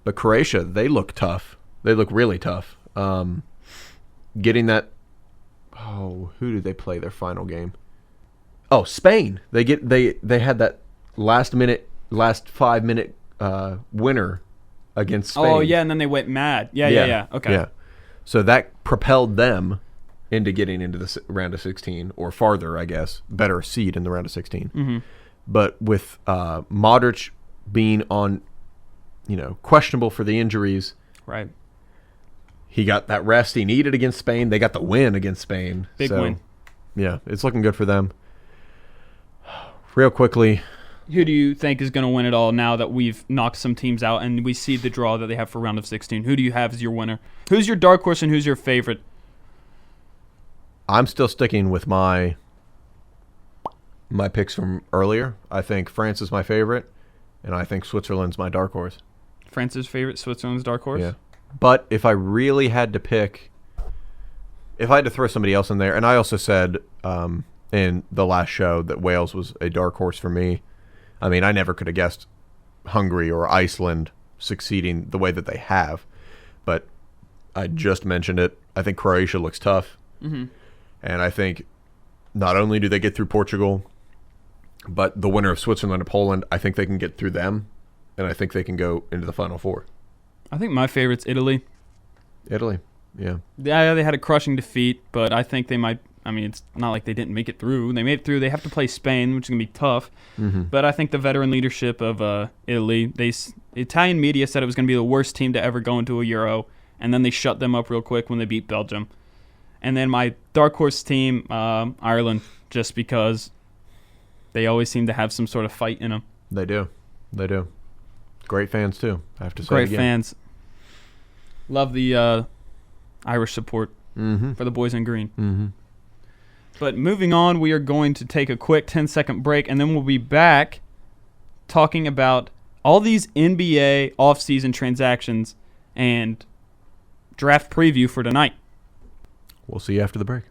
[SPEAKER 2] But Croatia, they look tough. They look really tough. Getting that... Oh, who did they play their final game? Oh, Spain. They had that last 5-minute winner against Spain.
[SPEAKER 1] Oh, yeah, and then they went mad. Yeah. Okay.
[SPEAKER 2] Yeah. So that propelled them into getting into the round of 16, or farther, I guess. Better seed in the round of 16.
[SPEAKER 1] Mm-hmm.
[SPEAKER 2] But with Modric being on, questionable for the injuries.
[SPEAKER 1] Right.
[SPEAKER 2] He got that rest he needed against Spain. They got the win against Spain.
[SPEAKER 1] Big win.
[SPEAKER 2] Yeah, it's looking good for them. Real quickly.
[SPEAKER 1] Who do you think is going to win it all now that we've knocked some teams out and we see the draw that they have for round of 16? Who do you have as your winner? Who's your dark horse and who's your favorite?
[SPEAKER 2] I'm still sticking with my picks from earlier. I think France is my favorite, and I think Switzerland's my dark horse.
[SPEAKER 1] France's favorite, Switzerland's dark horse?
[SPEAKER 2] Yeah. But if I really had to pick, if I had to throw somebody else in there, and I also said in the last show that Wales was a dark horse for me. I mean, I never could have guessed Hungary or Iceland succeeding the way that they have. But I just mentioned it. I think Croatia looks tough.
[SPEAKER 1] Mm-hmm.
[SPEAKER 2] And I think not only do they get through Portugal, but the winner of Switzerland and Poland, I think they can get through them. And I think they can go into the Final Four.
[SPEAKER 1] I think my favorite's Italy.
[SPEAKER 2] Italy, yeah.
[SPEAKER 1] Yeah, they had a crushing defeat, but I think they might. I mean, it's not like they didn't make it through. They made it through. They have to play Spain, which is going to be tough.
[SPEAKER 2] Mm-hmm.
[SPEAKER 1] But I think the veteran leadership of Italy, the Italian media said it was going to be the worst team to ever go into a Euro, and then they shut them up real quick when they beat Belgium. And then my dark horse team, Ireland, just because they always seem to have some sort of fight in them.
[SPEAKER 2] They do. Great fans, too, I have to say.
[SPEAKER 1] Great fans. Love the Irish support for the boys in green.
[SPEAKER 2] Mm-hmm.
[SPEAKER 1] But moving on, we are going to take a quick 10-second break, and then we'll be back talking about all these NBA offseason transactions and draft preview for tonight.
[SPEAKER 2] We'll see you after the break.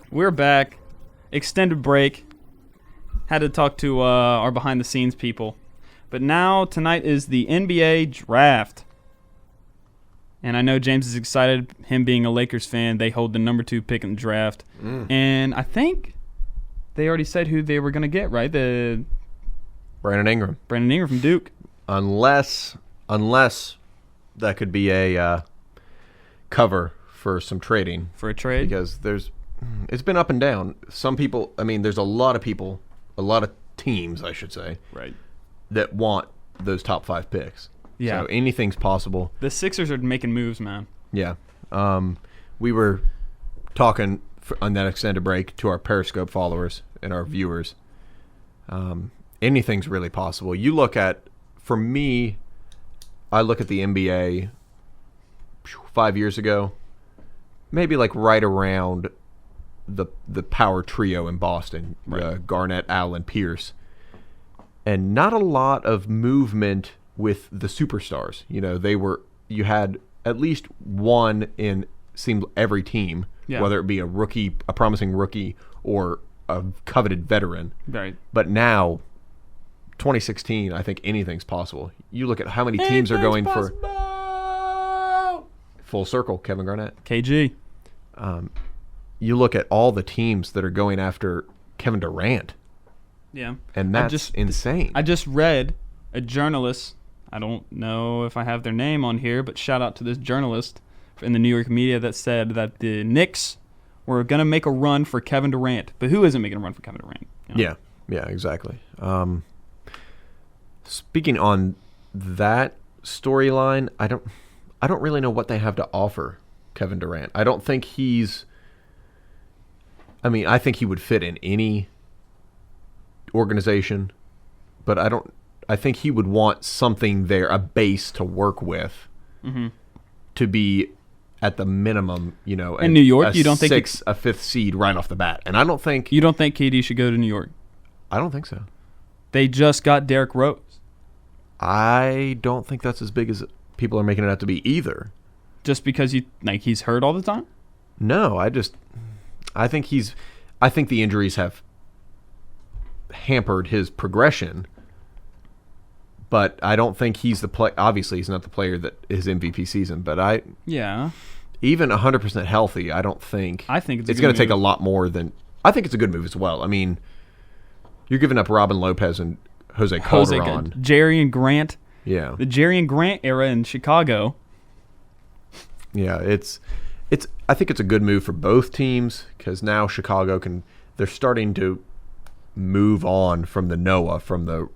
[SPEAKER 1] We're back. Extended break. Had to talk to our behind-the-scenes people. But now, tonight is the NBA draft. And I know James is excited, him being a Lakers fan. They hold the number 2 pick in the draft. And I think they already said who they were going to get, right?
[SPEAKER 2] Brandon Ingram.
[SPEAKER 1] Brandon Ingram from Duke.
[SPEAKER 2] Unless that could be a cover for some trading.
[SPEAKER 1] For a trade?
[SPEAKER 2] Because it's been up and down. Some people, there's a lot of teams, I should say,
[SPEAKER 1] right,
[SPEAKER 2] that want those top 5 picks.
[SPEAKER 1] Yeah.
[SPEAKER 2] So anything's possible.
[SPEAKER 1] The Sixers are making moves, man.
[SPEAKER 2] Yeah. we were talking on that extended break to our Periscope followers and our viewers. Anything's really possible. You look at, for me, I look at the NBA 5 years ago, maybe like right around the power trio in Boston,
[SPEAKER 1] Right.
[SPEAKER 2] Garnett, Allen, Pierce, and not a lot of movement with the superstars. You had at least one in seemed every team,
[SPEAKER 1] Yeah.
[SPEAKER 2] whether it be a promising rookie, or a coveted veteran.
[SPEAKER 1] Right.
[SPEAKER 2] But now, 2016, I think anything's possible. You look at how many teams are going for full circle, Kevin Garnett.
[SPEAKER 1] KG.
[SPEAKER 2] You look at all the teams that are going after Kevin Durant,
[SPEAKER 1] Yeah.
[SPEAKER 2] and that's insane.
[SPEAKER 1] I just read a journalist. I don't know if I have their name on here, but shout out to this journalist in the New York media that said that the Knicks were going to make a run for Kevin Durant. But who isn't making a run for Kevin Durant?
[SPEAKER 2] Yeah, exactly. Speaking on that storyline, I don't really know what they have to offer Kevin Durant. I don't think I think he would fit in any organization, but I think he would want something there, a base to work with, to be at the minimum,
[SPEAKER 1] In New York, you don't think
[SPEAKER 2] a fifth seed right off the bat. And I don't think
[SPEAKER 1] You don't think KD should go to New York?
[SPEAKER 2] I don't think so.
[SPEAKER 1] They just got Derrick Rose.
[SPEAKER 2] I don't think that's as big as people are making it out to be either.
[SPEAKER 1] Just because he's hurt all the time?
[SPEAKER 2] No, I think the injuries have hampered his progression, but I don't think he's obviously he's not the player that his MVP season, but
[SPEAKER 1] Yeah.
[SPEAKER 2] even 100% healthy, I don't think
[SPEAKER 1] I think
[SPEAKER 2] it's going to take a lot more than I think it's a good move as well. I mean, you're giving up Robin Lopez and Jose Calderon.
[SPEAKER 1] Jerry and Grant.
[SPEAKER 2] Yeah.
[SPEAKER 1] The Jerry and Grant era in Chicago.
[SPEAKER 2] Yeah, I think it's a good move for both teams because now Chicago they're starting to move on from the Noah, from the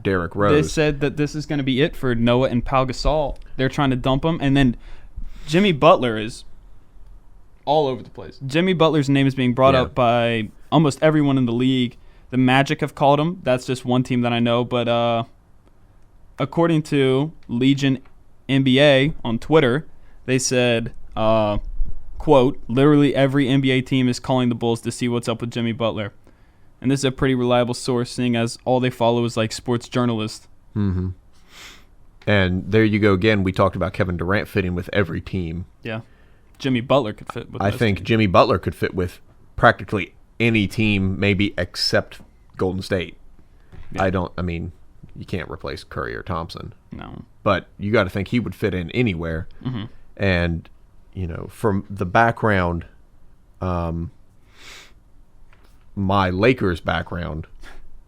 [SPEAKER 2] Derrick Rose.
[SPEAKER 1] They said that this is going to be it for Noah and Pau Gasol. They're trying to dump him, and then Jimmy Butler is all over the place. Jimmy Butler's name is being brought up by almost everyone in the league. The Magic have called him. That's just one team that I know, but according to Legion NBA on Twitter, they said, quote, literally every NBA team is calling the Bulls to see what's up with Jimmy Butler. And this is a pretty reliable source, seeing as all they follow is like sports journalists.
[SPEAKER 2] Mm-hmm. And there you go again. We talked about Kevin Durant fitting with every team.
[SPEAKER 1] Yeah. Jimmy Butler could fit with
[SPEAKER 2] I think Jimmy Butler could fit with practically any team, maybe except Golden State.
[SPEAKER 1] Yeah.
[SPEAKER 2] You can't replace Curry or Thompson.
[SPEAKER 1] No.
[SPEAKER 2] But you got to think he would fit in anywhere.
[SPEAKER 1] Mm-hmm.
[SPEAKER 2] And, from the background, my Lakers background,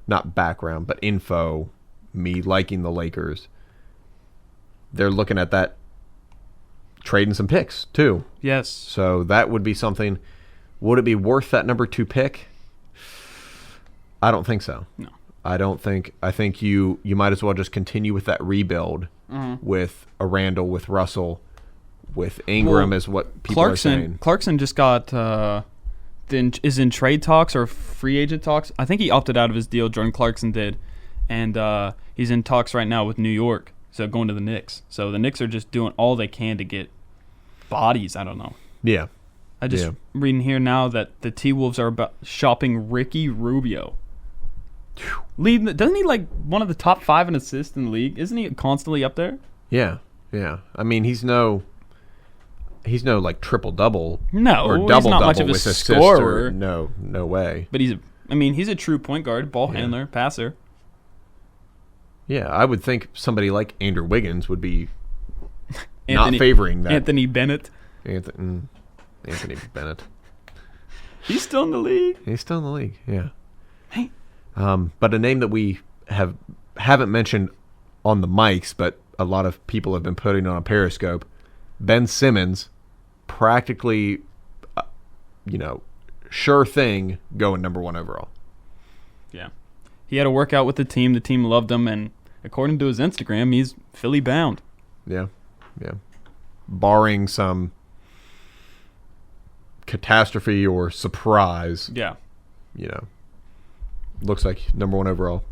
[SPEAKER 2] not background, but info, me liking the Lakers, they're looking at that, trading some picks too.
[SPEAKER 1] Yes.
[SPEAKER 2] So that would be something. Would it be worth that number 2 pick? I don't think so.
[SPEAKER 1] No.
[SPEAKER 2] I think you might as well just continue with that rebuild with a Randall, with Russell, with Ingram, is what people are saying.
[SPEAKER 1] Clarkson just got is in trade talks or free agent talks. I think he opted out of his deal. Jordan Clarkson did, and he's in talks right now with New York. So going to the Knicks. So the Knicks are just doing all they can to get bodies. I don't know.
[SPEAKER 2] Yeah.
[SPEAKER 1] I just reading here now that the T-Wolves are about shopping Ricky Rubio. Doesn't he like one of the top 5 in assists in the league? Isn't he constantly up there?
[SPEAKER 2] Yeah. I mean, he's no like triple double.
[SPEAKER 1] No,
[SPEAKER 2] or
[SPEAKER 1] he's
[SPEAKER 2] double
[SPEAKER 1] not
[SPEAKER 2] double
[SPEAKER 1] much of a
[SPEAKER 2] with assists.
[SPEAKER 1] scorer.
[SPEAKER 2] No way.
[SPEAKER 1] But he's a true point guard, ball handler, passer.
[SPEAKER 2] Yeah, I would think somebody like Andrew Wiggins would be not favoring that.
[SPEAKER 1] Anthony Bennett.
[SPEAKER 2] Anthony Bennett.
[SPEAKER 1] He's still in the league.
[SPEAKER 2] He's still in the league. Yeah.
[SPEAKER 1] Hey.
[SPEAKER 2] But a name that we haven't mentioned on the mics, but a lot of people have been putting on a Periscope, Ben Simmons, practically, sure thing going number 1 overall.
[SPEAKER 1] Yeah. He had a workout with the team. The team loved him, and according to his Instagram, he's Philly bound.
[SPEAKER 2] Yeah. Barring some catastrophe or surprise,
[SPEAKER 1] Yeah.
[SPEAKER 2] Looks like number 1 overall.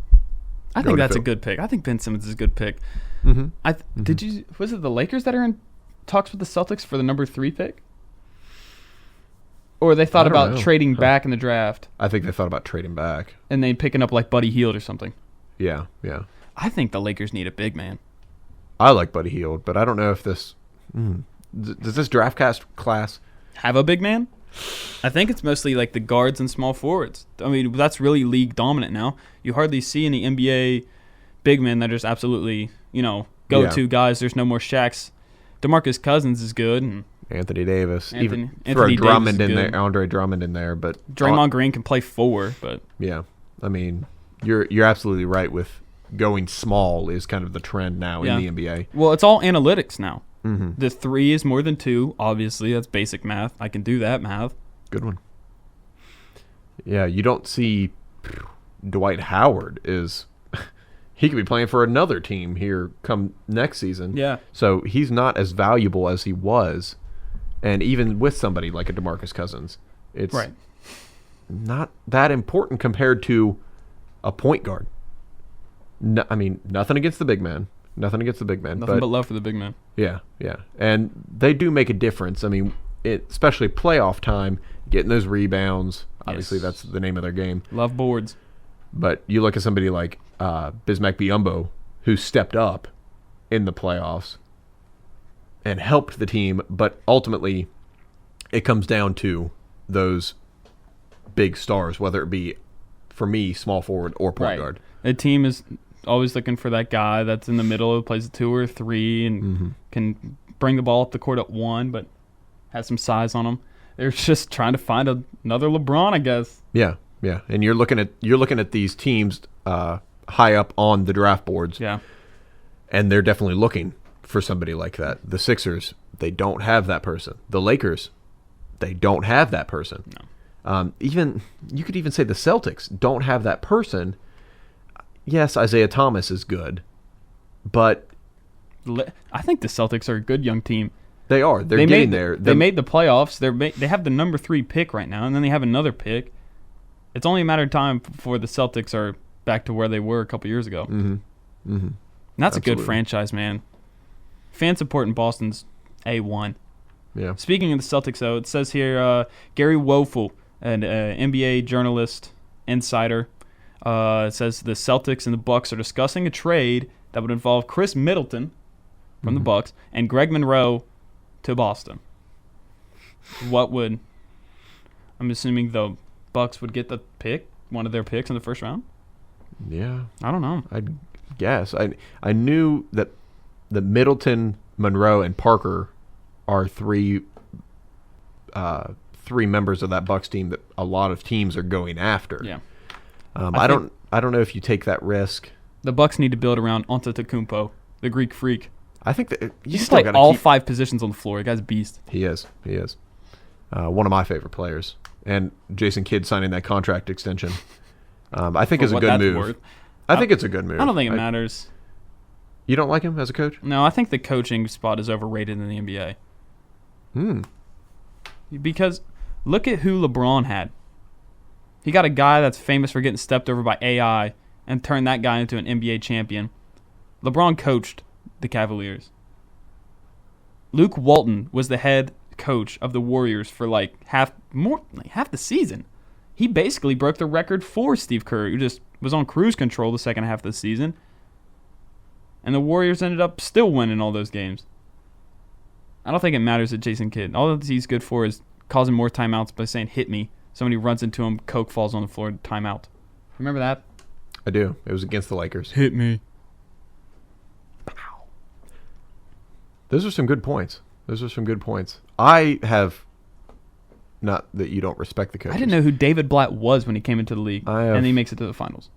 [SPEAKER 1] I think that's a good pick. I think Ben Simmons is a good pick.
[SPEAKER 2] Mm-hmm.
[SPEAKER 1] Was it the Lakers that are in talks with the Celtics for the number 3 pick? Or they thought about trading back in the draft
[SPEAKER 2] I think they thought about trading back.
[SPEAKER 1] and then picking up like Buddy Hield or something.
[SPEAKER 2] Yeah.
[SPEAKER 1] I think the Lakers need a big man.
[SPEAKER 2] I like Buddy Hield, but I don't know if this does this draft class
[SPEAKER 1] Have a big man? I think it's mostly like the guards and small forwards. I mean, that's really league dominant now. You hardly see any NBA big men that are just absolutely, go-to guys. There's no more Shaqs. DeMarcus Cousins is good. And
[SPEAKER 2] Anthony Davis.
[SPEAKER 1] Anthony
[SPEAKER 2] throw Drummond
[SPEAKER 1] Davis
[SPEAKER 2] in
[SPEAKER 1] is
[SPEAKER 2] there, Andre Drummond in there, but
[SPEAKER 1] Draymond Green can play 4, but
[SPEAKER 2] yeah. I mean, you're absolutely right with going small is kind of the trend now in the NBA.
[SPEAKER 1] Well, it's all analytics now.
[SPEAKER 2] Mm-hmm.
[SPEAKER 1] The 3 is more than 2. Obviously, that's basic math. I can do that math.
[SPEAKER 2] Good one. Yeah, you don't see Dwight Howard he could be playing for another team here come next season.
[SPEAKER 1] Yeah.
[SPEAKER 2] So he's not as valuable as he was. And even with somebody like a DeMarcus Cousins, it's not that important compared to a point guard. No, I mean, nothing against the big man. Nothing
[SPEAKER 1] Nothing but love for the big man.
[SPEAKER 2] Yeah. And they do make a difference. I mean, especially playoff time, getting those rebounds. Obviously, that's the name of their game.
[SPEAKER 1] Love boards.
[SPEAKER 2] But you look at somebody like Bismack Biyombo, who stepped up in the playoffs and helped the team, but ultimately it comes down to those big stars, whether it be, for me, small forward or point guard.
[SPEAKER 1] A team is always looking for that guy that's in the middle, who plays a 2 or 3 and can bring the ball up the court at 1, but has some size on him. They're just trying to find another LeBron, I guess.
[SPEAKER 2] Yeah. And you're looking at these teams high up on the draft boards.
[SPEAKER 1] Yeah. And
[SPEAKER 2] they're definitely looking for somebody like that. The Sixers, they don't have that person. The Lakers, they don't have that person.
[SPEAKER 1] No.
[SPEAKER 2] Even you could even say the Celtics don't have that person. Yes, Isaiah Thomas is good, but
[SPEAKER 1] I think the Celtics are a good young team.
[SPEAKER 2] They are. They're getting there.
[SPEAKER 1] They made the playoffs. They have the number 3 pick right now, and then they have another pick. It's only a matter of time before the Celtics are back to where they were a couple years ago. And that's a good franchise, man. Fan support in Boston's A1.
[SPEAKER 2] Yeah.
[SPEAKER 1] Speaking of the Celtics, though, it says here Gary Woeful, an NBA journalist, insider, it says the Celtics and the Bucks are discussing a trade that would involve Chris Middleton from the Bucks and Greg Monroe to Boston. I'm assuming the Bucks would get the pick, one of their picks in the first round?
[SPEAKER 2] Yeah.
[SPEAKER 1] I don't know.
[SPEAKER 2] I guess. I knew that Middleton, Monroe, and Parker are three members of that Bucks team that a lot of teams are going after.
[SPEAKER 1] Yeah.
[SPEAKER 2] I don't know if you take that risk.
[SPEAKER 1] The Bucks need to build around Antetokounmpo, the Greek freak.
[SPEAKER 2] I think that
[SPEAKER 1] He's still got all 5 positions on the floor. The guy's a beast.
[SPEAKER 2] He is. One of my favorite players. And Jason Kidd signing that contract extension, I think is a good move. I think it's a good move.
[SPEAKER 1] I don't think it matters.
[SPEAKER 2] You don't like him as a coach?
[SPEAKER 1] No, I think the coaching spot is overrated in the NBA. Because look at who LeBron had. He got a guy that's famous for getting stepped over by AI and turned that guy into an NBA champion. LeBron coached the Cavaliers. Luke Walton was the head coach of the Warriors for half the season. He basically broke the record for Steve Kerr, who just was on cruise control the second half of the season. And the Warriors ended up still winning all those games. I don't think it matters that Jason Kidd. All that he's good for is causing more timeouts by saying, "Hit me." Somebody runs into him, Coke falls on the floor, timeout. Remember that?
[SPEAKER 2] I do. It was against the Lakers.
[SPEAKER 1] Hit me.
[SPEAKER 2] Those are some good points. I have, not that you don't respect the coaches.
[SPEAKER 1] I didn't know who David Blatt was when he came into the league, and he makes it to the finals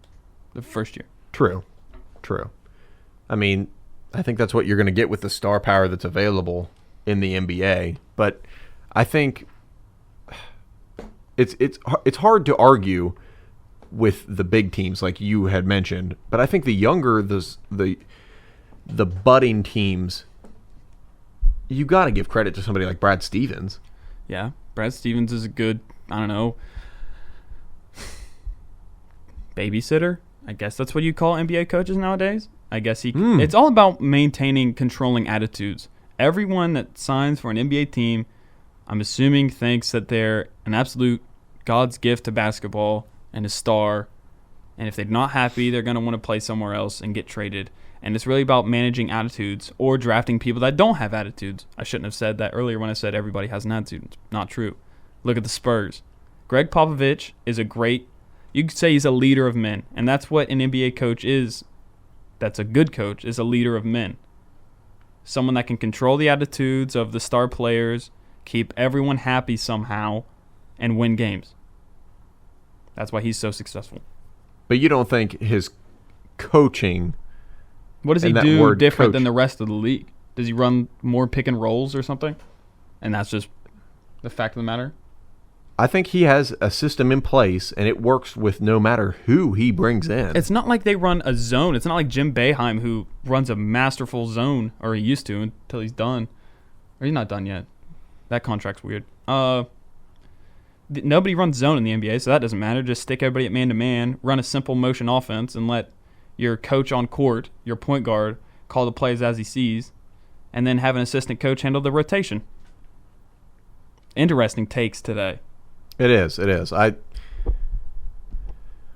[SPEAKER 1] the first year.
[SPEAKER 2] True. I mean, I think that's what you're going to get with the star power that's available in the NBA. But I think it's hard to argue with the big teams like you had mentioned. But I think the younger the budding teams, you got to give credit to somebody like Brad Stevens.
[SPEAKER 1] Yeah, Brad Stevens is a good, I don't know, babysitter. I guess that's what you call NBA coaches nowadays. I guess it's all about maintaining, controlling attitudes. Everyone that signs for an NBA team, I'm assuming, thinks that they're an absolute God's gift to basketball and a star. And if they're not happy, they're going to want to play somewhere else and get traded. And it's really about managing attitudes or drafting people that don't have attitudes. I shouldn't have said that earlier when I said everybody has an attitude. It's not true. Look at the Spurs. Greg Popovich is a great, you could say he's a leader of men. And that's what an NBA coach is. That's a good coach, is a leader of men. Someone that can control the attitudes of the star players, keep everyone happy somehow, and win games. That's why he's so successful.
[SPEAKER 2] But you don't think his coaching...
[SPEAKER 1] What does he do different than the rest of the league? Does he run more pick and rolls or something? And that's just the fact of the matter?
[SPEAKER 2] I think he has a system in place, and it works with no matter who he brings in.
[SPEAKER 1] It's not like they run a zone. It's not like Jim Boeheim, who runs a masterful zone, or he used to until he's done. Or he's not done yet. That contract's weird. Nobody runs zone in the NBA, so that doesn't matter. Just stick everybody at man-to-man, run a simple motion offense, and let your coach on court, your point guard, call the plays as he sees, and then have an assistant coach handle the rotation. Interesting takes today.
[SPEAKER 2] It is.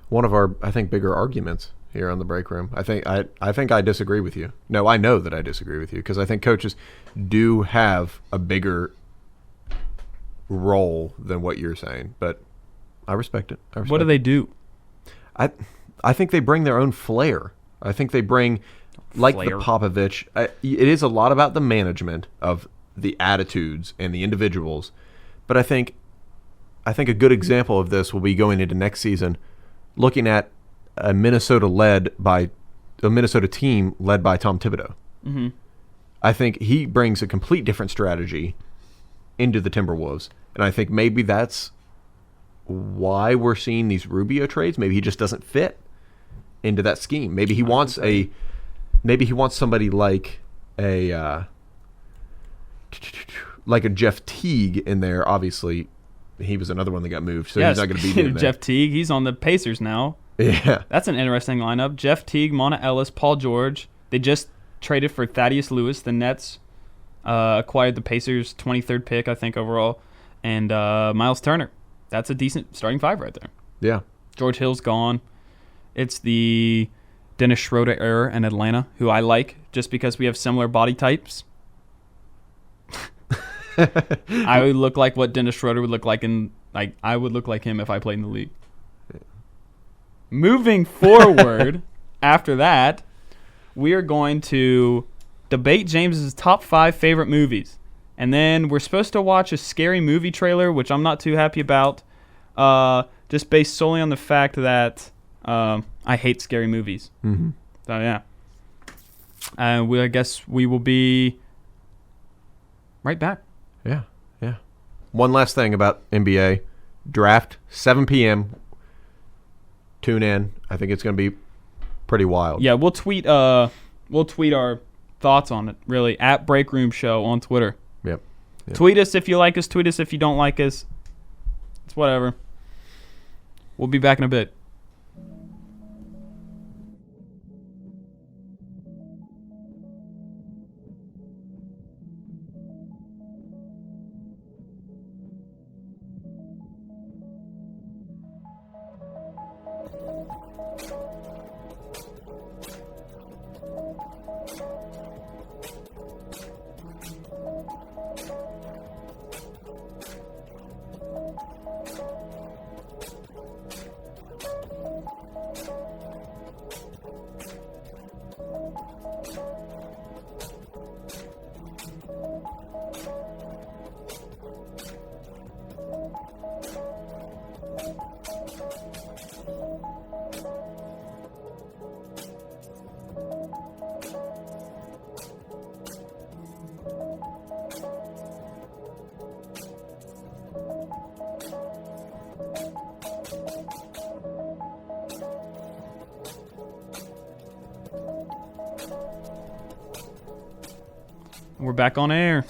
[SPEAKER 2] One of our, I think, bigger arguments here on the break room. I think I disagree with you. No, I know that I disagree with you because I think coaches do have a bigger role than what you're saying, but I respect it.
[SPEAKER 1] What do they do?
[SPEAKER 2] I think they bring their own flair. I think they bring, like the Popovich, it is a lot about the management of the attitudes and the individuals, but I think a good example of this will be going into next season, looking at a Minnesota team led by Tom Thibodeau. Mm-hmm. I think he brings a complete different strategy into the Timberwolves, and I think maybe that's why we're seeing these Rubio trades. Maybe he just doesn't fit into that scheme. Maybe he wants somebody like a Jeff Teague in there. Obviously, he was another one that got moved, so he's not going to be in there.
[SPEAKER 1] Jeff Teague, he's on the Pacers now.
[SPEAKER 2] Yeah.
[SPEAKER 1] That's an interesting lineup. Jeff Teague, Mona Ellis, Paul George. They just traded for Thaddeus Lewis. The Nets acquired the Pacers' 23rd pick, I think, overall. And Miles Turner. That's a decent starting five right there.
[SPEAKER 2] Yeah.
[SPEAKER 1] George Hill's gone. It's the Dennis Schroeder era in Atlanta, who I like just because we have similar body types. I would look like what Dennis Schroeder would look like I would look like him if I played in the league. Moving forward, after that, we are going to debate James's top 5 favorite movies. And then we're supposed to watch a scary movie trailer, which I'm not too happy about, just based solely on the fact that I hate scary movies. Mm-hmm. So, yeah. I guess we will be right back.
[SPEAKER 2] Yeah. One last thing about NBA. Draft, 7 p.m. Tune in. I think it's going to be pretty wild.
[SPEAKER 1] Yeah, we'll tweet our thoughts on it, really, at Break Room Show on Twitter.
[SPEAKER 2] Yep.
[SPEAKER 1] Tweet us if you like us. Tweet us if you don't like us. It's whatever. We'll be back in a bit. We're back on air.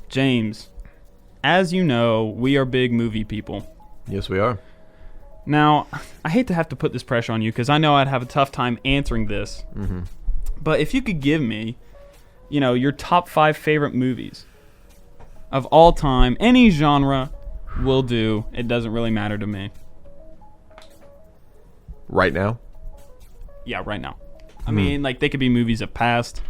[SPEAKER 1] James, as you know, we are big movie people.
[SPEAKER 2] Yes, we are.
[SPEAKER 1] Now, I hate to have to put this pressure on you because I know I'd have a tough time answering this.
[SPEAKER 2] Mm-hmm.
[SPEAKER 1] But if you could give me, your top 5 favorite movies of all time, any genre will do. It doesn't really matter to me.
[SPEAKER 2] Right now?
[SPEAKER 1] Yeah, right now. I mean, like, they could be movies of past,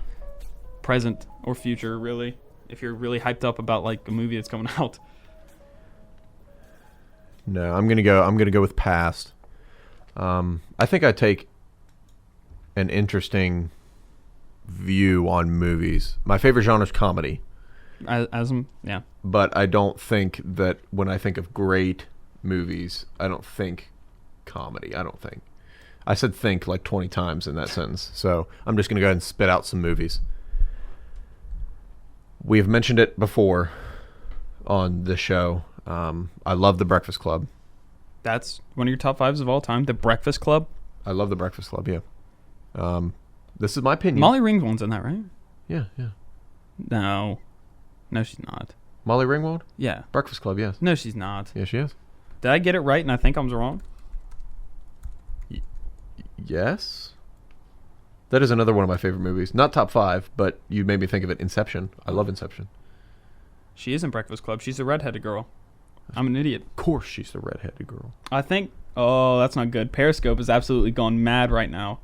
[SPEAKER 1] present, or future, really. If you're really hyped up about, like, a movie that's coming out.
[SPEAKER 2] No, I'm gonna go with past. I think I take an interesting view on movies. My favorite genre is comedy.
[SPEAKER 1] Yeah.
[SPEAKER 2] But I don't think that when I think of great movies, I don't think comedy. I don't think. I said think like 20 times in that sentence. So I'm just going to go ahead and spit out some movies. We've mentioned it before on the show. I love The Breakfast Club.
[SPEAKER 1] That's one of your top 5s of all time, The Breakfast Club?
[SPEAKER 2] I love The Breakfast Club, yeah. This is my opinion.
[SPEAKER 1] Molly Ringwald's in that, right?
[SPEAKER 2] Yeah.
[SPEAKER 1] No, she's not.
[SPEAKER 2] Molly Ringwald?
[SPEAKER 1] Yeah.
[SPEAKER 2] Breakfast Club, yes.
[SPEAKER 1] No, she's not.
[SPEAKER 2] Yeah, she is.
[SPEAKER 1] Did I get it right and I think I was wrong?
[SPEAKER 2] Yes. That is another one of my favorite movies. Not top 5, but you made me think of it. Inception. I love Inception.
[SPEAKER 1] She is in Breakfast Club. She's a redheaded girl. I'm an idiot.
[SPEAKER 2] Of course she's the redheaded girl.
[SPEAKER 1] I think... Oh, that's not good. Periscope is absolutely gone mad right now.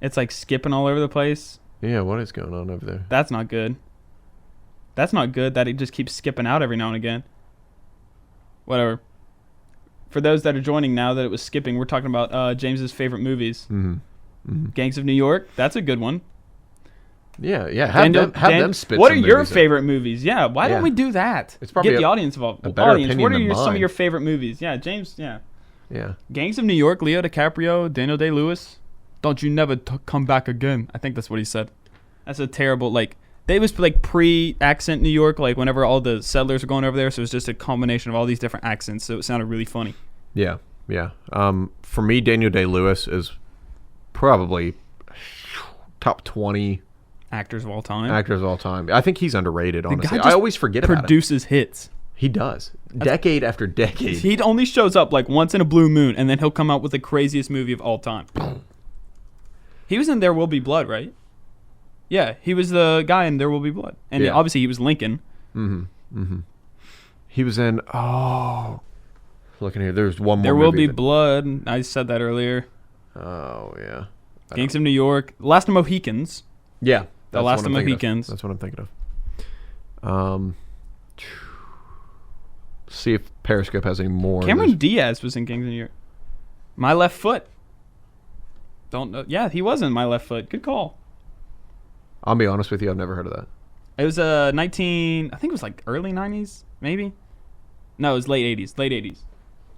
[SPEAKER 1] It's like skipping all over the place.
[SPEAKER 2] Yeah, what is going on over there?
[SPEAKER 1] That's not good. That's not good that it just keeps skipping out every now and again. Whatever. For those that are joining now that it was skipping, we're talking about James's favorite movies. Gangs of New York. That's a good one.
[SPEAKER 2] Yeah. Have them spit
[SPEAKER 1] What
[SPEAKER 2] some
[SPEAKER 1] are your
[SPEAKER 2] movies in.
[SPEAKER 1] favorite movies? Yeah, why don't we do that?
[SPEAKER 2] It's probably
[SPEAKER 1] get the audience involved.
[SPEAKER 2] a better
[SPEAKER 1] Audience,
[SPEAKER 2] opinion
[SPEAKER 1] what are
[SPEAKER 2] than
[SPEAKER 1] some of
[SPEAKER 2] mine.
[SPEAKER 1] your favorite movies? Yeah, James, yeah.
[SPEAKER 2] Yeah.
[SPEAKER 1] Gangs of New York, Leo DiCaprio, Daniel Day-Lewis. Don't you never come back again. I think that's what he said. That's a terrible, they was like pre-accent New York, like whenever all the settlers were going over there, so it was just a combination of all these different accents, so it sounded really funny.
[SPEAKER 2] Yeah. For me, Daniel Day-Lewis is probably top 20
[SPEAKER 1] actors of all time.
[SPEAKER 2] I think he's underrated, honestly.
[SPEAKER 1] guy
[SPEAKER 2] I always forget about him.
[SPEAKER 1] Produces hits.
[SPEAKER 2] He does. Decade after decade.
[SPEAKER 1] He only shows up like once in a blue moon, and then he'll come out with the craziest movie of all time. He was in There Will Be Blood, right? Yeah, he was the guy in There Will Be Blood. And obviously he was Lincoln.
[SPEAKER 2] He was in, looking here, there's one more
[SPEAKER 1] There Will
[SPEAKER 2] movie
[SPEAKER 1] Be Blood. I said that earlier.
[SPEAKER 2] Oh, yeah.
[SPEAKER 1] Gangs of New York. Last of Mohicans.
[SPEAKER 2] Yeah.
[SPEAKER 1] The Last of Mohicans.
[SPEAKER 2] That's what I'm thinking of. See if Periscope has any more.
[SPEAKER 1] Cameron Diaz was in Gangs of New York. My Left Foot. Don't know. Yeah, he was in My Left Foot. Good call.
[SPEAKER 2] I'll be honest with you, I've never heard of that.
[SPEAKER 1] It was I think it was like early 90s, maybe? No, it was late 80s.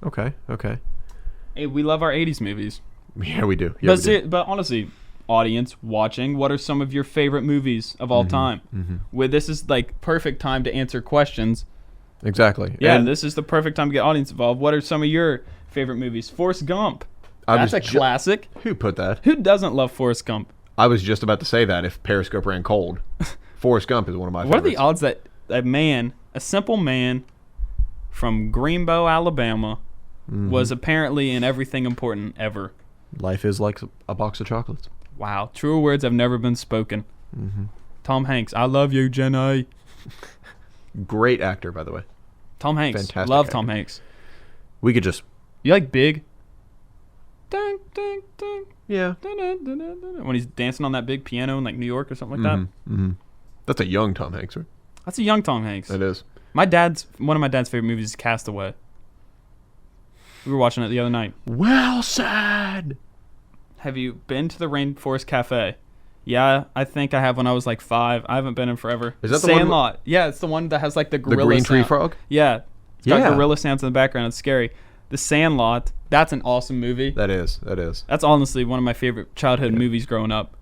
[SPEAKER 2] Okay.
[SPEAKER 1] Hey, we love our 80s movies.
[SPEAKER 2] Yeah, we do. Yeah,
[SPEAKER 1] But honestly, audience watching, what are some of your favorite movies of all time? Where this is like perfect time to answer questions.
[SPEAKER 2] Exactly.
[SPEAKER 1] Yeah,
[SPEAKER 2] and
[SPEAKER 1] this is the perfect time to get audience involved. What are some of your favorite movies? Forrest Gump. That's a classic.
[SPEAKER 2] Who put that?
[SPEAKER 1] Who doesn't love Forrest Gump?
[SPEAKER 2] I was just about to say that if Periscope ran cold. Forrest Gump is one of my favorites.
[SPEAKER 1] What are the odds that a simple man from Greenbow, Alabama, was apparently in everything important ever?
[SPEAKER 2] Life is like a box of chocolates.
[SPEAKER 1] Wow. Truer words have never been spoken. Tom Hanks. I love you, Jenny.
[SPEAKER 2] Great actor, by the way.
[SPEAKER 1] Tom Hanks.
[SPEAKER 2] Fantastic
[SPEAKER 1] Love
[SPEAKER 2] actor.
[SPEAKER 1] Tom Hanks.
[SPEAKER 2] We could just...
[SPEAKER 1] You like Big? Dun, dun, dun,
[SPEAKER 2] Yeah.
[SPEAKER 1] dun, dun, dun, dun, dun, when he's dancing on that big piano in like New York or something like that.
[SPEAKER 2] That's a young Tom Hanks, right?
[SPEAKER 1] That's a young Tom Hanks.
[SPEAKER 2] It is.
[SPEAKER 1] One of my dad's favorite movies is Castaway. We were watching it the other night.
[SPEAKER 2] Well said.
[SPEAKER 1] Have you been to the Rainforest Cafe? Yeah, I think I have when I was like 5. I haven't been in forever.
[SPEAKER 2] Is that the one?
[SPEAKER 1] Sandlot. Yeah, it's the one that has like the gorilla
[SPEAKER 2] The green tree
[SPEAKER 1] sound.
[SPEAKER 2] frog?
[SPEAKER 1] Yeah. It's got gorilla sounds in the background. It's scary. The Sandlot. That's an awesome movie.
[SPEAKER 2] That is.
[SPEAKER 1] That's honestly one of my favorite childhood movies growing up.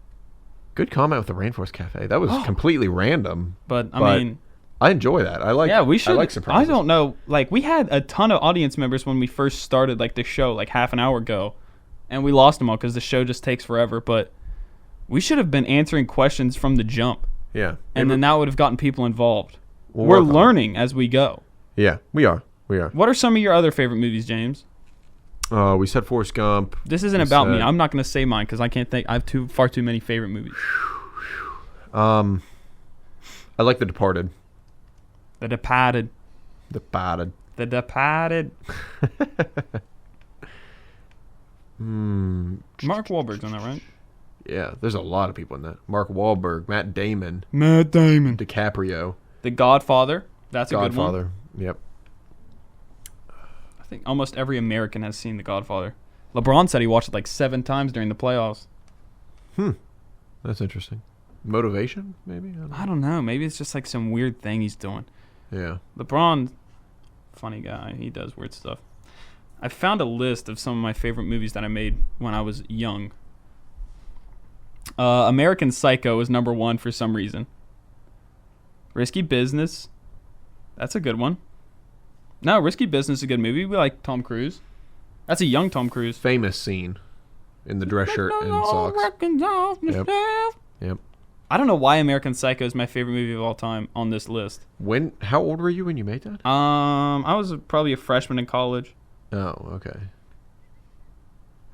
[SPEAKER 2] Good comment with the Rainforest Cafe. That was completely random.
[SPEAKER 1] But I mean,
[SPEAKER 2] I enjoy that. I like.
[SPEAKER 1] Yeah, we should.
[SPEAKER 2] I like surprises.
[SPEAKER 1] I don't know. Like we had a ton of audience members when we first started like the show, like half an hour ago, and we lost them all because the show just takes forever. But we should have been answering questions from the jump.
[SPEAKER 2] Yeah.
[SPEAKER 1] And then that would have gotten people involved.
[SPEAKER 2] We'll
[SPEAKER 1] We're
[SPEAKER 2] work on it.
[SPEAKER 1] learning as we go.
[SPEAKER 2] Yeah, we are. We are.
[SPEAKER 1] What are some of your other favorite movies, James?
[SPEAKER 2] We said Forrest Gump.
[SPEAKER 1] This isn't about me. I'm not going to say mine because I can't think. I have far too many favorite movies.
[SPEAKER 2] I like The Departed.
[SPEAKER 1] The Departed.
[SPEAKER 2] Departed.
[SPEAKER 1] The Departed. Mark Wahlberg's on that, right?
[SPEAKER 2] Yeah, there's a lot of people in that. Mark Wahlberg, Matt Damon, DiCaprio,
[SPEAKER 1] The Godfather. That's a good one.
[SPEAKER 2] Godfather. Yep.
[SPEAKER 1] I think almost every American has seen The Godfather. LeBron said he watched it like 7 times during the playoffs.
[SPEAKER 2] That's interesting. Motivation, maybe?
[SPEAKER 1] I don't know. Maybe it's just like some weird thing he's doing.
[SPEAKER 2] Yeah.
[SPEAKER 1] LeBron, funny guy. He does weird stuff. I found a list of some of my favorite movies that I made when I was young. American Psycho is number 1 for some reason. Risky Business. That's a good one. No, Risky Business is a good movie. We like Tom Cruise. That's a young Tom Cruise.
[SPEAKER 2] Famous scene in the dress shirt and socks. Yep.
[SPEAKER 1] I don't know why American Psycho is my favorite movie of all time on this list.
[SPEAKER 2] How old were you when you made that?
[SPEAKER 1] I was probably a freshman in college.
[SPEAKER 2] Oh, okay.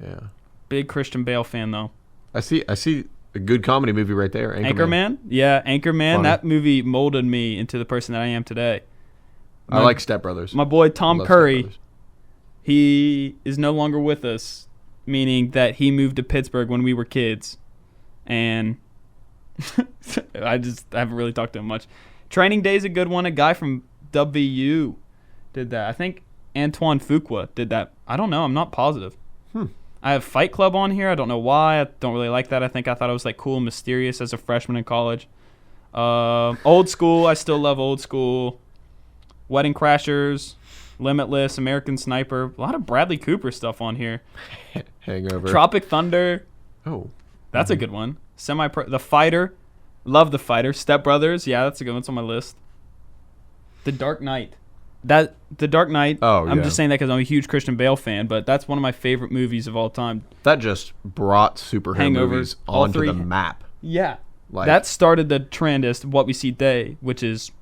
[SPEAKER 2] Yeah.
[SPEAKER 1] Big Christian Bale fan though.
[SPEAKER 2] I see a good comedy movie right there.
[SPEAKER 1] Anchorman? Yeah, Anchorman.
[SPEAKER 2] Funny.
[SPEAKER 1] That movie molded me into the person that I am today.
[SPEAKER 2] I like Step Brothers.
[SPEAKER 1] My boy Tom
[SPEAKER 2] Love
[SPEAKER 1] Curry,
[SPEAKER 2] Step Brothers.
[SPEAKER 1] he is no longer with us, meaning that he moved to Pittsburgh when we were kids. And I haven't really talked to him much. Training Day is a good one. A guy from WVU did that. I think Antoine Fuqua did that. I don't know. I'm not positive. I have Fight Club on here. I don't know why. I don't really like that. I thought it was like cool and mysterious as a freshman in college. Old School. I still love Old School. Wedding Crashers. Limitless. American Sniper. A lot of Bradley Cooper stuff on here.
[SPEAKER 2] Hangover.
[SPEAKER 1] Tropic Thunder.
[SPEAKER 2] Oh.
[SPEAKER 1] That's a good one. The Fighter. Love The Fighter. Step Brothers. Yeah, that's a good one. It's on my list. The Dark Knight. The Dark Knight.
[SPEAKER 2] Oh,
[SPEAKER 1] I'm
[SPEAKER 2] yeah.
[SPEAKER 1] just saying that because I'm a huge Christian Bale fan, but that's one of my favorite movies of all time.
[SPEAKER 2] That just brought superhero
[SPEAKER 1] Hangover,
[SPEAKER 2] movies
[SPEAKER 1] all
[SPEAKER 2] onto
[SPEAKER 1] three.
[SPEAKER 2] the map.
[SPEAKER 1] Yeah.
[SPEAKER 2] Like,
[SPEAKER 1] That started the trend as to what we see today, which is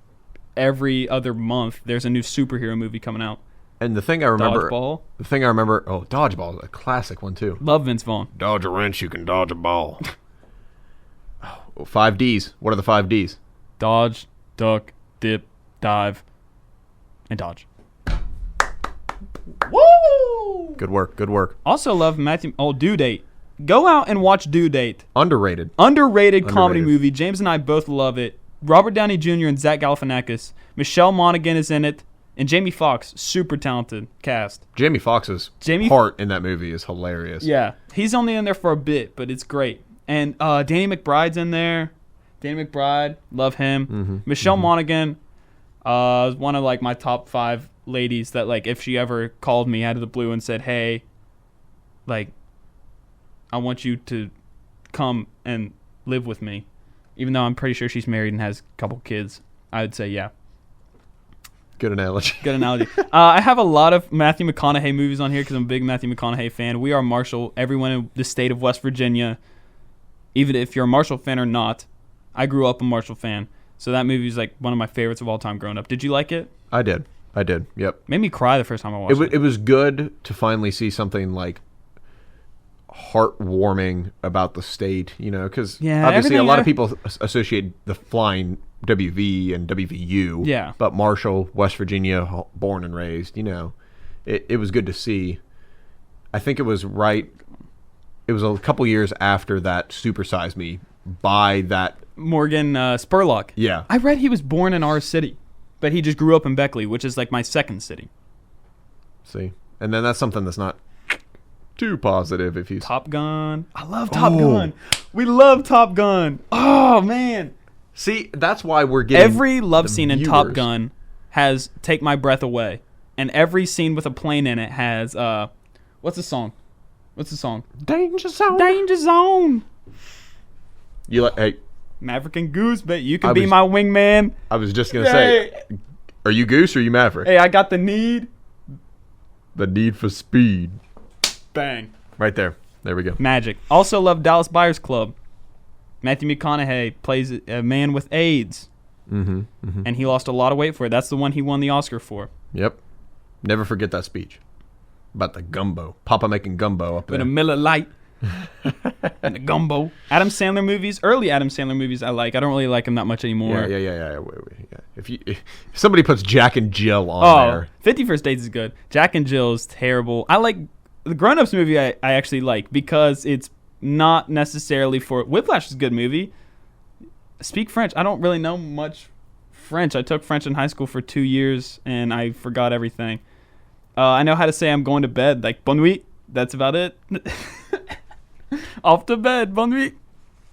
[SPEAKER 1] every other month there's a new superhero movie coming out.
[SPEAKER 2] and the thing I remember,
[SPEAKER 1] Dodgeball.
[SPEAKER 2] Dodgeball is a classic one too.
[SPEAKER 1] Love Vince Vaughn.
[SPEAKER 2] Dodge a wrench, you can dodge a ball. 5 Ds. What are the 5 Ds?
[SPEAKER 1] Dodge, duck, dip, dive, and dodge. Woo!
[SPEAKER 2] Good work. Good work.
[SPEAKER 1] Also love Due Date. Go out and watch Due Date.
[SPEAKER 2] Underrated.
[SPEAKER 1] Underrated comedy
[SPEAKER 2] Underrated.
[SPEAKER 1] movie. James and I both love it. Robert Downey Jr. and Zach Galifianakis. Michelle Monaghan is in it. And Jamie Foxx. Super talented cast.
[SPEAKER 2] Jamie Foxx's part in that movie is hilarious.
[SPEAKER 1] Yeah. He's only in there for a bit, but it's great. And Danny McBride's in there. Danny McBride. Love him.
[SPEAKER 2] Mm-hmm.
[SPEAKER 1] Michelle Monaghan is one of like my top 5 ladies that like if she ever called me out of the blue and said, hey, like, I want you to come and live with me, even though I'm pretty sure she's married and has a couple kids, I would say yeah.
[SPEAKER 2] Good analogy.
[SPEAKER 1] Good analogy. I have a lot of Matthew McConaughey movies on here because I'm a big Matthew McConaughey fan. We Are Marshall. Everyone in the state of West Virginia, even if you're a Marshall fan or not, I grew up a Marshall fan. So that movie is like one of my favorites of all time growing up. Did you like it?
[SPEAKER 2] I did. Yep.
[SPEAKER 1] Made me cry the first time I watched it.
[SPEAKER 2] It was good to finally see something like heartwarming about the state, you know, because obviously a lot of people associate the flying WV and WVU.
[SPEAKER 1] Yeah.
[SPEAKER 2] But Marshall, West Virginia, born and raised, you know, it was good to see. I think it was right. It was a couple years after that Super Size Me by that
[SPEAKER 1] Morgan Spurlock.
[SPEAKER 2] Yeah.
[SPEAKER 1] I read he was born in our city, but he just grew up in Beckley, which is like my second city.
[SPEAKER 2] See, and then that's something that's not too positive if you.
[SPEAKER 1] Top Gun. I love Top Gun. We love Top Gun. Oh man.
[SPEAKER 2] See, that's why we're getting
[SPEAKER 1] every love scene in Top
[SPEAKER 2] viewers.
[SPEAKER 1] Gun has "Take My Breath Away," and every scene with a plane in it has what's the song?
[SPEAKER 2] Danger Zone.
[SPEAKER 1] Danger Zone.
[SPEAKER 2] You like? Hey,
[SPEAKER 1] Maverick and Goose, but you can be my wingman.
[SPEAKER 2] I was just gonna say, are you Goose or are you Maverick?
[SPEAKER 1] Hey, I got the need.
[SPEAKER 2] The need for speed.
[SPEAKER 1] Bang.
[SPEAKER 2] Right there. There we go.
[SPEAKER 1] Magic. Also love Dallas Buyers Club. Matthew McConaughey plays a man with AIDS. and he lost a lot of weight for it. That's the one he won the Oscar for.
[SPEAKER 2] Yep. Never forget that speech about the gumbo. Papa making gumbo up there.
[SPEAKER 1] With a Miller Lite and the gumbo. Adam Sandler movies, early Adam Sandler movies I like. I don't really like him that much anymore.
[SPEAKER 2] Yeah. If somebody puts Jack and Jill on there.
[SPEAKER 1] 50 First Dates is good. Jack and Jill is terrible. I like the Grown Ups movie I actually like because it's not necessarily for... Whiplash is a good movie. Speak French. I don't really know much French. I took French in high school for 2 years, and I forgot everything. I know how to say I'm going to bed, like bonne nuit. That's about it. Off to bed, bonne nuit.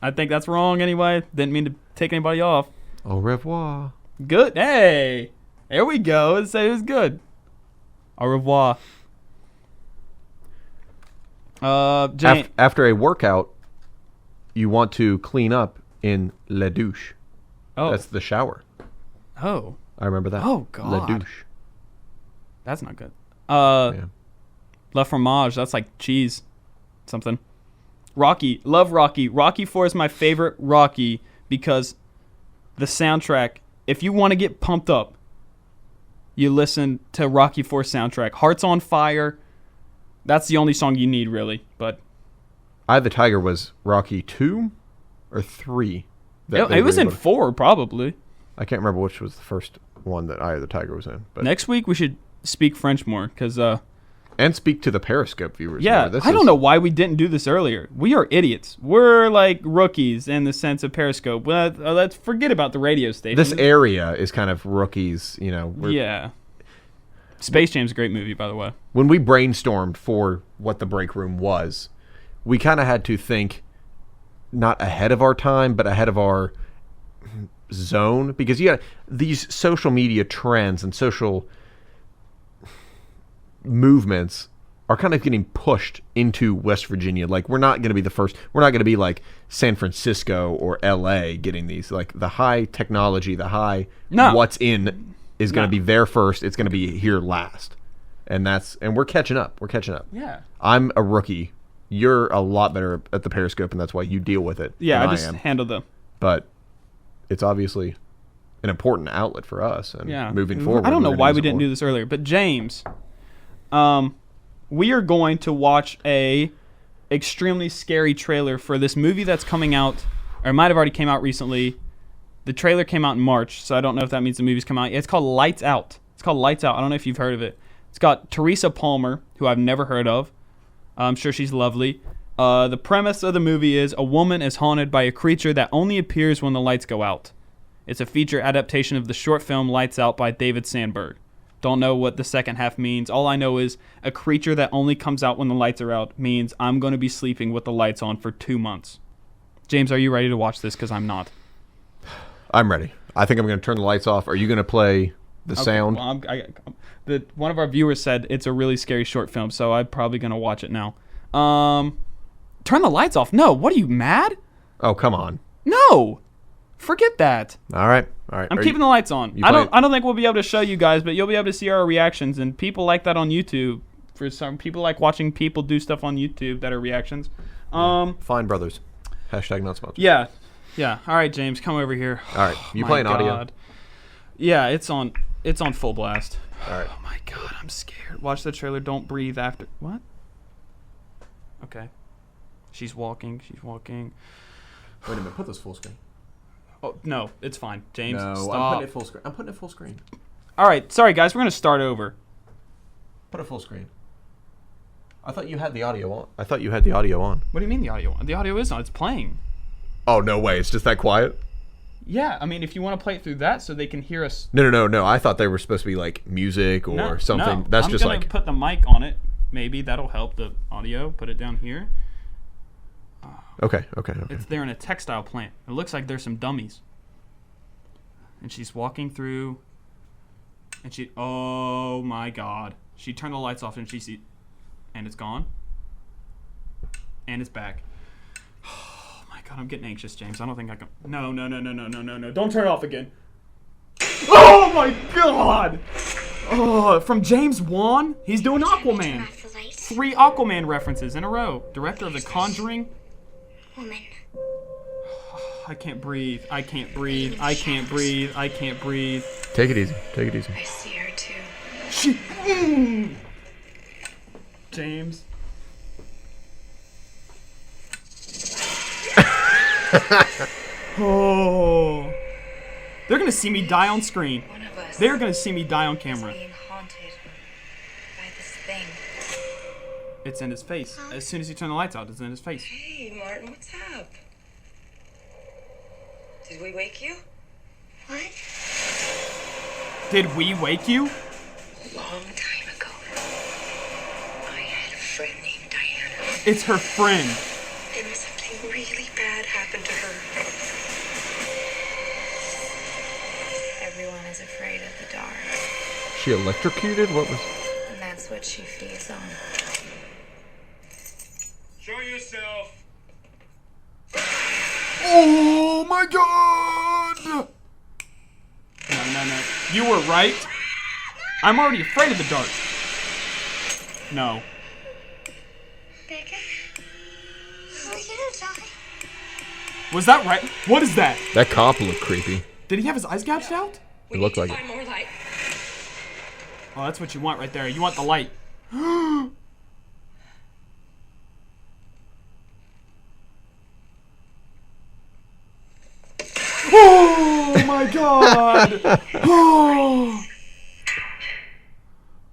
[SPEAKER 1] I think that's wrong anyway. Didn't mean to take anybody off.
[SPEAKER 2] Au revoir.
[SPEAKER 1] Good. Hey, there we go. Let's say it was good. Au revoir.
[SPEAKER 2] After a workout, you want to clean up in la douche.
[SPEAKER 1] Oh.
[SPEAKER 2] That's the shower.
[SPEAKER 1] Oh.
[SPEAKER 2] I remember that.
[SPEAKER 1] Oh, God.
[SPEAKER 2] La douche.
[SPEAKER 1] That's not good.
[SPEAKER 2] Yeah.
[SPEAKER 1] La fromage. That's like cheese. Something. Rocky. Love Rocky. Rocky 4 is my favorite Rocky because the soundtrack, if you want to get pumped up, you listen to Rocky 4 soundtrack. Hearts on Fire. That's the only song you need, really. But
[SPEAKER 2] Eye of the Tiger was Rocky 2 or 3?
[SPEAKER 1] It was in 4, probably.
[SPEAKER 2] I can't remember which was the first one that Eye of the Tiger was in. But
[SPEAKER 1] next week we should speak French more, because
[SPEAKER 2] and speak to the Periscope viewers.
[SPEAKER 1] Yeah, I don't know why we didn't do this earlier. We are idiots. We're like rookies in the sense of Periscope. Let's forget about the radio station.
[SPEAKER 2] This area is kind of rookies,
[SPEAKER 1] Yeah. Space Jam's a great movie, by the way.
[SPEAKER 2] When we brainstormed for what the break room was, we kind of had to think not ahead of our time, but ahead of our zone, because these social media trends and social movements are kind of getting pushed into West Virginia. Like, we're not going to be the first. We're not going to be like San Francisco or LA getting these. Like, the high technology, what's in is going to be there first. It's going to be here last. And we're catching up.
[SPEAKER 1] Yeah.
[SPEAKER 2] I'm a rookie. You're a lot better at the Periscope, and that's why you deal with it.
[SPEAKER 1] Yeah, I just handle them.
[SPEAKER 2] But it's obviously an important outlet for us. And moving forward,
[SPEAKER 1] I don't know why we didn't do this earlier. But James, we are going to watch a extremely scary trailer for this movie that's coming out, or it might have already came out recently. The trailer came out in March, so I don't know if that means the movie's come out. It's called Lights Out. I don't know if you've heard of it. It's got Teresa Palmer, who I've never heard of. I'm sure she's lovely. The premise of the movie is a woman is haunted by a creature that only appears when the lights go out. It's a feature adaptation of the short film Lights Out by David Sandberg. Don't know what the second half means. All I know is a creature that only comes out when the lights are out means I'm going to be sleeping with the lights on for 2 months. James, are you ready to watch this? Because I'm not.
[SPEAKER 2] I'm ready. I think I'm going to turn the lights off. Are you going to play the sound?
[SPEAKER 1] Well, one of our viewers said it's a really scary short film, so I'm probably going to watch it now. Turn the lights off. No, what are you, mad?
[SPEAKER 2] Oh, come on.
[SPEAKER 1] No. Forget that.
[SPEAKER 2] All right.
[SPEAKER 1] I'm keeping the lights on. I don't think we'll be able to show you guys, but you'll be able to see our reactions, and people like that on YouTube. For some people like watching people do stuff on YouTube that are reactions.
[SPEAKER 2] Fine Brothers. Hashtag not sponsored.
[SPEAKER 1] Yeah. All right, James, come over here.
[SPEAKER 2] All right. You playing audio?
[SPEAKER 1] Yeah, it's on full blast.
[SPEAKER 2] All right.
[SPEAKER 1] Oh my God, I'm scared. Watch the trailer. Don't breathe after. What? Okay. She's walking.
[SPEAKER 2] Wait a minute. Put this full screen.
[SPEAKER 1] Oh no, it's fine, James.
[SPEAKER 2] No,
[SPEAKER 1] stop.
[SPEAKER 2] I'm putting it full screen.
[SPEAKER 1] All right, sorry guys, we're gonna start over.
[SPEAKER 2] Put it full screen. I thought you had the audio on. What
[SPEAKER 1] do you mean the audio on? The audio is on. It's playing.
[SPEAKER 2] Oh no way! It's just that quiet.
[SPEAKER 1] Yeah, I mean, if you want to play it through that so they can hear us.
[SPEAKER 2] No. I thought they were supposed to be like music or something.
[SPEAKER 1] No.
[SPEAKER 2] That's
[SPEAKER 1] I'm
[SPEAKER 2] just
[SPEAKER 1] gonna
[SPEAKER 2] like
[SPEAKER 1] put the mic on it. Maybe that'll help the audio. Put it down here.
[SPEAKER 2] Okay.
[SPEAKER 1] It's there in a textile plant. It looks like there's some dummies. And she's walking through. And oh my God. She turned the lights off and and it's gone. And it's back. Oh my God, I'm getting anxious, James. I don't think I can. No. Don't turn it off again. Oh my God. Oh, from James Wan. He's doing Aquaman. 3 Aquaman references in a row. Director of The Conjuring.
[SPEAKER 3] Woman.
[SPEAKER 1] I can't breathe. I can't breathe. I can't breathe. I can't breathe.
[SPEAKER 2] Take it easy. Take it easy.
[SPEAKER 3] I see her too.
[SPEAKER 1] James. Oh. They're gonna see me die on screen.
[SPEAKER 3] One of us.
[SPEAKER 1] They're gonna see me die on camera.
[SPEAKER 3] Is being haunted by this thing.
[SPEAKER 1] It's in his face. As soon as you turn the lights out, it's in his face.
[SPEAKER 3] Hey, Martin, what's up? Did we wake you? What?
[SPEAKER 1] Did we wake you?
[SPEAKER 3] A long time ago, I had a friend named Diana.
[SPEAKER 1] It's her friend.
[SPEAKER 3] And something really bad happened to her. Everyone is afraid of the dark.
[SPEAKER 2] She electrocuted? What was?
[SPEAKER 3] And that's what she feeds on.
[SPEAKER 4] Show yourself.
[SPEAKER 1] Oh my god! No. You were right. I'm already afraid of the dark. No.
[SPEAKER 5] Becca? Are we gonna die?
[SPEAKER 1] Was that right? What is that?
[SPEAKER 2] That cop looked creepy.
[SPEAKER 1] Did he have his eyes gouged out?
[SPEAKER 3] We
[SPEAKER 2] It looked
[SPEAKER 3] need to
[SPEAKER 2] like
[SPEAKER 3] find more light.
[SPEAKER 1] Oh, that's what you want right there. You want the light. Oh my god! Oh.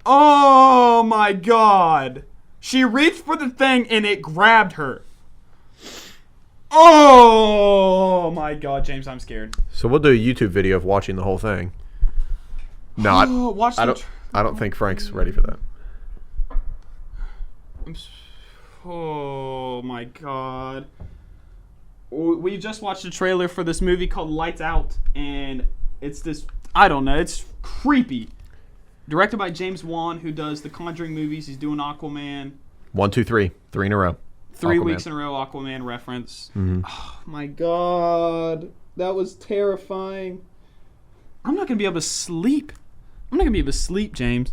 [SPEAKER 1] Oh my god! She reached for the thing and it grabbed her. Oh my god, James, I'm scared.
[SPEAKER 2] So we'll do a YouTube video of watching the whole thing. No,
[SPEAKER 1] Oh, watch
[SPEAKER 2] I
[SPEAKER 1] the
[SPEAKER 2] don't think Frank's ready for that.
[SPEAKER 1] Oh my god. We just watched a trailer for this movie called Lights Out, and it's this, I don't know, it's creepy. Directed by James Wan, who does the Conjuring movies. He's doing Aquaman.
[SPEAKER 2] 1, 2, 3. 3 in a row.
[SPEAKER 1] 3
[SPEAKER 2] Aquaman.
[SPEAKER 1] weeks in a row, Aquaman reference.
[SPEAKER 2] Mhm.
[SPEAKER 1] Oh my god. That was terrifying. I'm not going to be able to sleep. I'm not going to be able to sleep, James.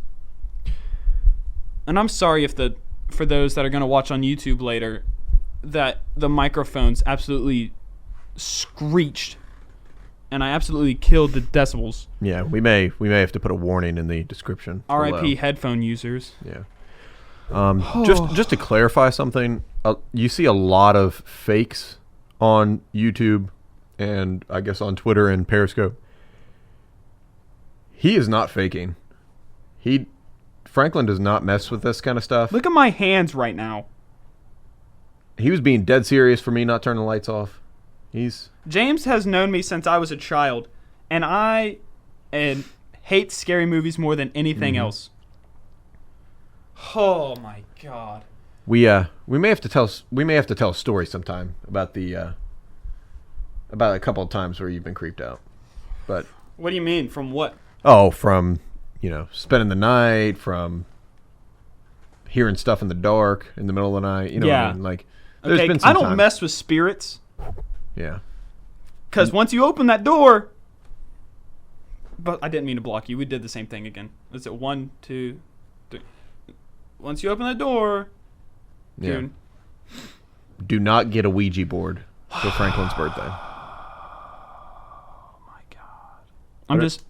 [SPEAKER 1] And I'm sorry if for those that are going to watch on YouTube later, that the microphones absolutely screeched. And I absolutely killed the decibels.
[SPEAKER 2] Yeah, we may have to put a warning in the description.
[SPEAKER 1] R.I.P.
[SPEAKER 2] below.
[SPEAKER 1] headphone users.
[SPEAKER 2] Yeah. Just to clarify something, you see a lot of fakes on YouTube and I guess on Twitter and Periscope. He is not faking. Franklin does not mess with this kind of stuff.
[SPEAKER 1] Look at my hands right now.
[SPEAKER 2] He was being dead serious for me not turning the lights off.
[SPEAKER 1] James has known me since I was a child, and I hate scary movies more than anything else. Oh my god.
[SPEAKER 2] We may have to tell a story sometime about about a couple of times where you've been creeped out. But
[SPEAKER 1] What do you mean? From what?
[SPEAKER 2] oh, from spending the night, from hearing stuff in the dark in the middle of the night. You know what I mean? Like there's
[SPEAKER 1] Okay,
[SPEAKER 2] been some
[SPEAKER 1] I don't
[SPEAKER 2] times-
[SPEAKER 1] mess with spirits,
[SPEAKER 2] Yeah.
[SPEAKER 1] because once you open that door... But I didn't mean to block you. We did the same thing again. Is it 1, 2, 3? Once you open that door...
[SPEAKER 2] Yeah.
[SPEAKER 1] Dude.
[SPEAKER 2] Do not get a Ouija board for Franklin's birthday.
[SPEAKER 1] Oh my god.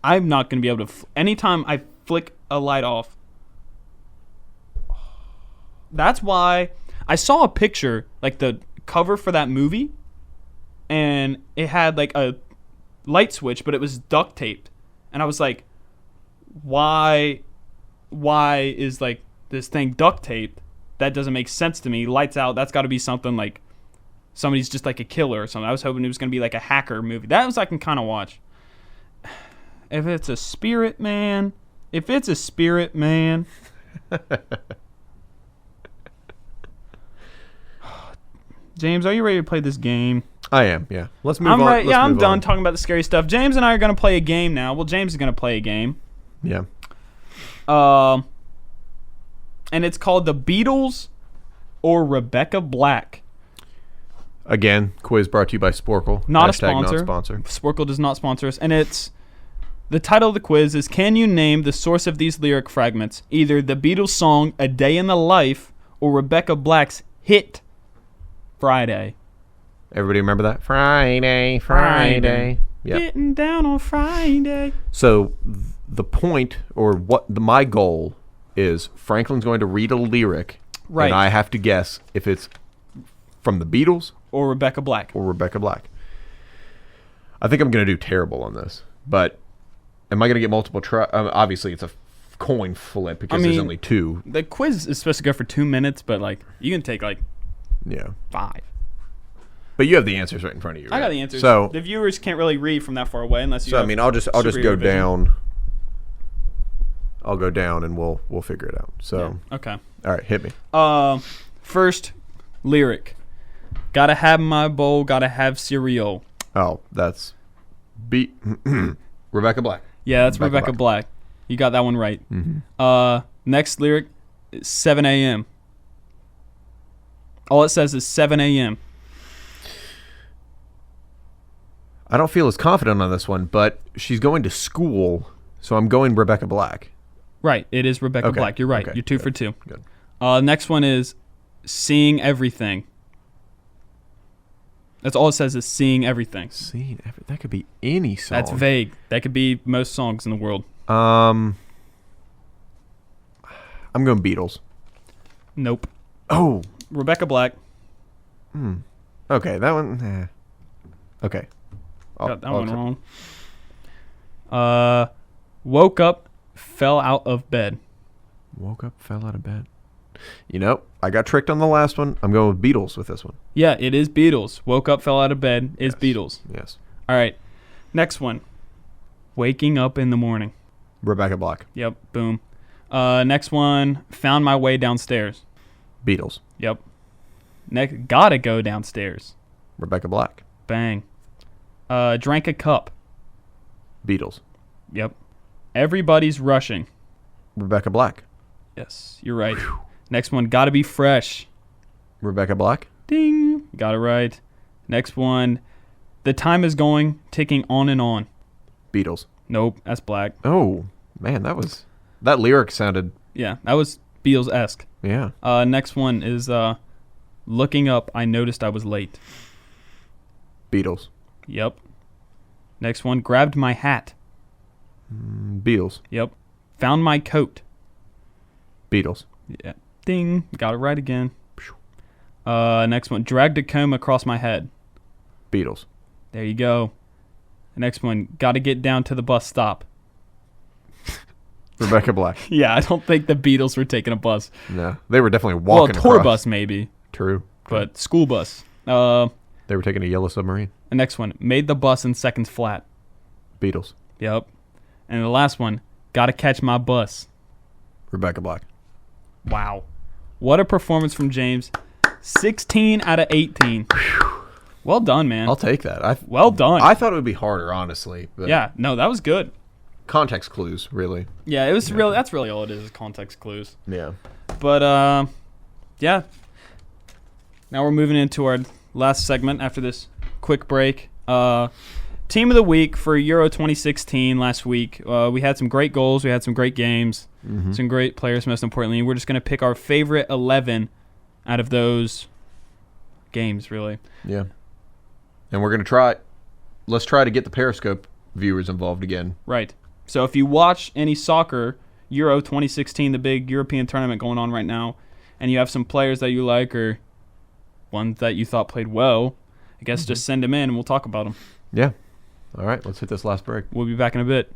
[SPEAKER 1] I'm not going to be able to... anytime I flick a light off... That's why... I saw a picture, like the cover for that movie, and it had like a light switch, but it was duct taped. And I was like, why is like this thing duct taped? That doesn't make sense to me. Lights Out, that's got to be something like somebody's just like a killer or something. I was hoping it was going to be like a hacker movie. That was I can kind of watch. If it's a spirit man. James, are you ready to play this game?
[SPEAKER 2] I am, yeah. Let's move
[SPEAKER 1] I'm
[SPEAKER 2] on.
[SPEAKER 1] right.
[SPEAKER 2] Let's
[SPEAKER 1] Yeah, I'm
[SPEAKER 2] move
[SPEAKER 1] done
[SPEAKER 2] on.
[SPEAKER 1] talking about the scary stuff. James and I are going to play a game now. Well, James is going to play a game.
[SPEAKER 2] Yeah.
[SPEAKER 1] And it's called The Beatles or Rebecca Black.
[SPEAKER 2] Again, quiz brought to you by Sporkle.
[SPEAKER 1] Not a
[SPEAKER 2] Hashtag
[SPEAKER 1] sponsor.
[SPEAKER 2] Not sponsor.
[SPEAKER 1] Sporkle does not sponsor us. And it's... The title of the quiz is, can you name the source of these lyric fragments? Either the Beatles song A Day in the Life or Rebecca Black's hit Friday.
[SPEAKER 2] Everybody remember that? Friday, Friday. Yep.
[SPEAKER 1] Getting down on Friday.
[SPEAKER 2] So the point, or my goal is, Franklin's going to read a lyric,
[SPEAKER 1] Right.
[SPEAKER 2] and I have to guess if it's from the Beatles
[SPEAKER 1] Or Rebecca Black.
[SPEAKER 2] or Rebecca Black. I think I'm going to do terrible on this, but am I going to get multiple try? Obviously, it's a coin flip because there's only two.
[SPEAKER 1] The quiz is supposed to go for 2 minutes, but like you can take like
[SPEAKER 2] Yeah.
[SPEAKER 1] 5.
[SPEAKER 2] But you have the answers right in front of you.
[SPEAKER 1] I got
[SPEAKER 2] right?
[SPEAKER 1] the answers.
[SPEAKER 2] So,
[SPEAKER 1] The viewers can't really read from that far away unless you.
[SPEAKER 2] so I
[SPEAKER 1] have
[SPEAKER 2] mean, I'll just go
[SPEAKER 1] superior vision.
[SPEAKER 2] down. I'll go down and we'll figure it out. So,
[SPEAKER 1] Okay.
[SPEAKER 2] all right, hit me.
[SPEAKER 1] First lyric. Gotta have my bowl. Gotta have cereal.
[SPEAKER 2] Oh, that's Beet. Rebecca Black.
[SPEAKER 1] Yeah, that's Rebecca Black. You got that one right. Next lyric, 7 a.m. All it says is 7 a.m.
[SPEAKER 2] I don't feel as confident on this one, but she's going to school, so I'm going Rebecca Black.
[SPEAKER 1] Right, it is Rebecca
[SPEAKER 2] Okay,
[SPEAKER 1] Black. You're right.
[SPEAKER 2] okay,
[SPEAKER 1] You're 2
[SPEAKER 2] good,
[SPEAKER 1] for 2.
[SPEAKER 2] Good.
[SPEAKER 1] Next one is seeing everything. That's all it says is seeing everything.
[SPEAKER 2] That could be any song.
[SPEAKER 1] That's vague. That could be most songs in the world.
[SPEAKER 2] I'm going Beatles.
[SPEAKER 1] Nope.
[SPEAKER 2] Oh,
[SPEAKER 1] Rebecca Black.
[SPEAKER 2] okay, that one. Okay.
[SPEAKER 1] Got that one wrong. Woke up, fell out of bed.
[SPEAKER 2] Woke up, fell out of bed. You know, I got tricked on the last one. I'm going with Beatles with this one.
[SPEAKER 1] Yeah, it is Beatles. Woke up, fell out of bed is Beatles.
[SPEAKER 2] Yes.
[SPEAKER 1] All right. Next one. Waking up in the morning.
[SPEAKER 2] Rebecca Black.
[SPEAKER 1] Yep. Boom. Next one. Found my way downstairs.
[SPEAKER 2] Beatles.
[SPEAKER 1] Yep. Next. Gotta go downstairs.
[SPEAKER 2] Rebecca Black.
[SPEAKER 1] Bang. Drank a cup.
[SPEAKER 2] Beatles.
[SPEAKER 1] Yep. Everybody's rushing.
[SPEAKER 2] Rebecca Black.
[SPEAKER 1] Yes, you're right. Next one. Gotta be fresh.
[SPEAKER 2] Rebecca Black.
[SPEAKER 1] Ding. Got it right. Next one. The time is going, ticking on and on.
[SPEAKER 2] Beatles.
[SPEAKER 1] Nope, that's Black.
[SPEAKER 2] Oh, man, that lyric sounded,
[SPEAKER 1] Yeah, that was Beatles-esque.
[SPEAKER 2] yeah.
[SPEAKER 1] Next one is looking up, I noticed I was late.
[SPEAKER 2] Beatles.
[SPEAKER 1] Yep. Next one, grabbed my hat.
[SPEAKER 2] Beatles.
[SPEAKER 1] Yep. Found my coat.
[SPEAKER 2] Beatles.
[SPEAKER 1] Yeah. Ding. Got it right again. Next one, dragged a comb across my head.
[SPEAKER 2] Beatles.
[SPEAKER 1] There you go. Next one, got to get down to the bus stop.
[SPEAKER 2] Rebecca Black.
[SPEAKER 1] Yeah, I don't think the Beatles were taking a bus.
[SPEAKER 2] No, they were definitely
[SPEAKER 1] Well,
[SPEAKER 2] walking
[SPEAKER 1] a tour
[SPEAKER 2] across.
[SPEAKER 1] bus maybe,
[SPEAKER 2] True.
[SPEAKER 1] but school bus.
[SPEAKER 2] They were taking a yellow submarine.
[SPEAKER 1] The next one, made the bus in seconds flat.
[SPEAKER 2] Beatles.
[SPEAKER 1] Yep. And the last one, got to catch my bus.
[SPEAKER 2] Rebecca Black.
[SPEAKER 1] Wow. What a performance from James. 16 out of 18. Well done, man.
[SPEAKER 2] I'll take that.
[SPEAKER 1] Well done.
[SPEAKER 2] I thought it would be harder, honestly. But
[SPEAKER 1] Yeah, no, that was good.
[SPEAKER 2] context clues, really.
[SPEAKER 1] Yeah, it was really, that's really all it is context clues.
[SPEAKER 2] Yeah.
[SPEAKER 1] But, yeah. Now we're moving into our last segment after this quick break. Team of the week for Euro 2016 last week. We had some great goals. We had some great games. Some great players, most importantly. We're just going to pick our favorite 11 out of those games, really.
[SPEAKER 2] Yeah. And we're going to let's try to get the Periscope viewers involved again.
[SPEAKER 1] Right. So if you watch any soccer, Euro 2016, the big European tournament going on right now, and you have some players that you like or ones that you thought played well, I guess just send them in and we'll talk about them.
[SPEAKER 2] Yeah. All right, let's hit this last break.
[SPEAKER 1] We'll be back in a bit.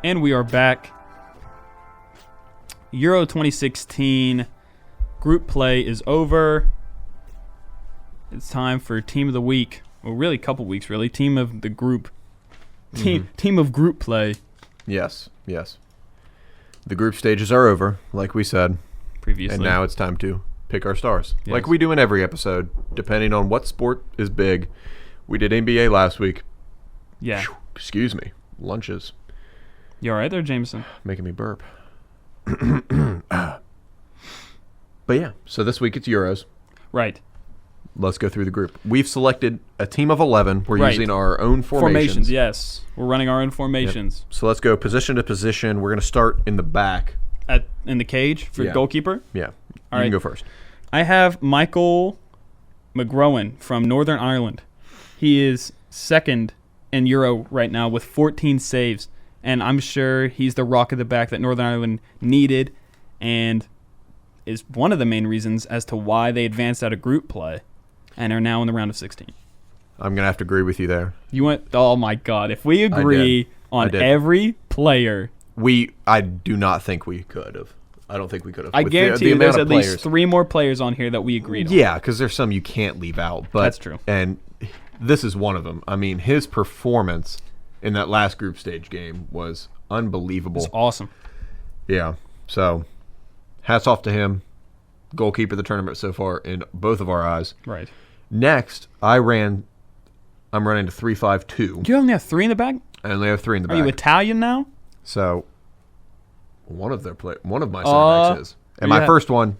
[SPEAKER 1] And we are back. Euro 2016 group play is over. It's time for Team of the Week. Well, really, a couple weeks, really. Team of the group. Team of group play.
[SPEAKER 2] Yes. The group stages are over, like we said.
[SPEAKER 1] Previously.
[SPEAKER 2] And now it's time to pick our stars.
[SPEAKER 1] Yes.
[SPEAKER 2] Like we do in every episode, depending on what sport is big. We did NBA last week.
[SPEAKER 1] Yeah.
[SPEAKER 2] Whew, excuse me. Lunches.
[SPEAKER 1] You all right there, Jameson?
[SPEAKER 2] Making me burp. But yeah, so this week it's Euros.
[SPEAKER 1] Right.
[SPEAKER 2] Let's go through the group. We've selected a team of 11. We're
[SPEAKER 1] Right.
[SPEAKER 2] using our own formations.
[SPEAKER 1] Yes. We're running our own formations.
[SPEAKER 2] So let's go position to position. We're going to start in the back.
[SPEAKER 1] In the cage for
[SPEAKER 2] Yeah.
[SPEAKER 1] goalkeeper.
[SPEAKER 2] Yeah.
[SPEAKER 1] All
[SPEAKER 2] You
[SPEAKER 1] right.
[SPEAKER 2] can go first.
[SPEAKER 1] I have Michael McGrowan from Northern Ireland. He is second in Euro right now with 14 saves. And I'm sure he's the rock of the back that Northern Ireland needed and is one of the main reasons as to why they advanced out of group play and are now in the round of 16.
[SPEAKER 2] I'm going to have to agree with you there.
[SPEAKER 1] You went, oh my God. If we agree
[SPEAKER 2] I
[SPEAKER 1] on
[SPEAKER 2] did.
[SPEAKER 1] every player,
[SPEAKER 2] I do not think we could have. I don't think we could have.
[SPEAKER 1] I
[SPEAKER 2] With
[SPEAKER 1] guarantee
[SPEAKER 2] the
[SPEAKER 1] you there's
[SPEAKER 2] amount
[SPEAKER 1] at
[SPEAKER 2] of
[SPEAKER 1] least
[SPEAKER 2] players.
[SPEAKER 1] 3 more players on here that we agreed on.
[SPEAKER 2] Yeah, because there's some you can't leave out. But
[SPEAKER 1] That's true.
[SPEAKER 2] And this is one of them. I mean, his performance in that last group stage game was unbelievable.
[SPEAKER 1] It's awesome.
[SPEAKER 2] Yeah. So, hats off to him. Goalkeeper of the tournament so far in both of our eyes.
[SPEAKER 1] Right.
[SPEAKER 2] Next, I'm running to 3-5-2.
[SPEAKER 1] Do you only have 3 in the back?
[SPEAKER 2] I only have 3 in the
[SPEAKER 1] Are
[SPEAKER 2] back.
[SPEAKER 1] you Italian now?
[SPEAKER 2] So, one of my center backs is. And my
[SPEAKER 1] yeah.
[SPEAKER 2] first one,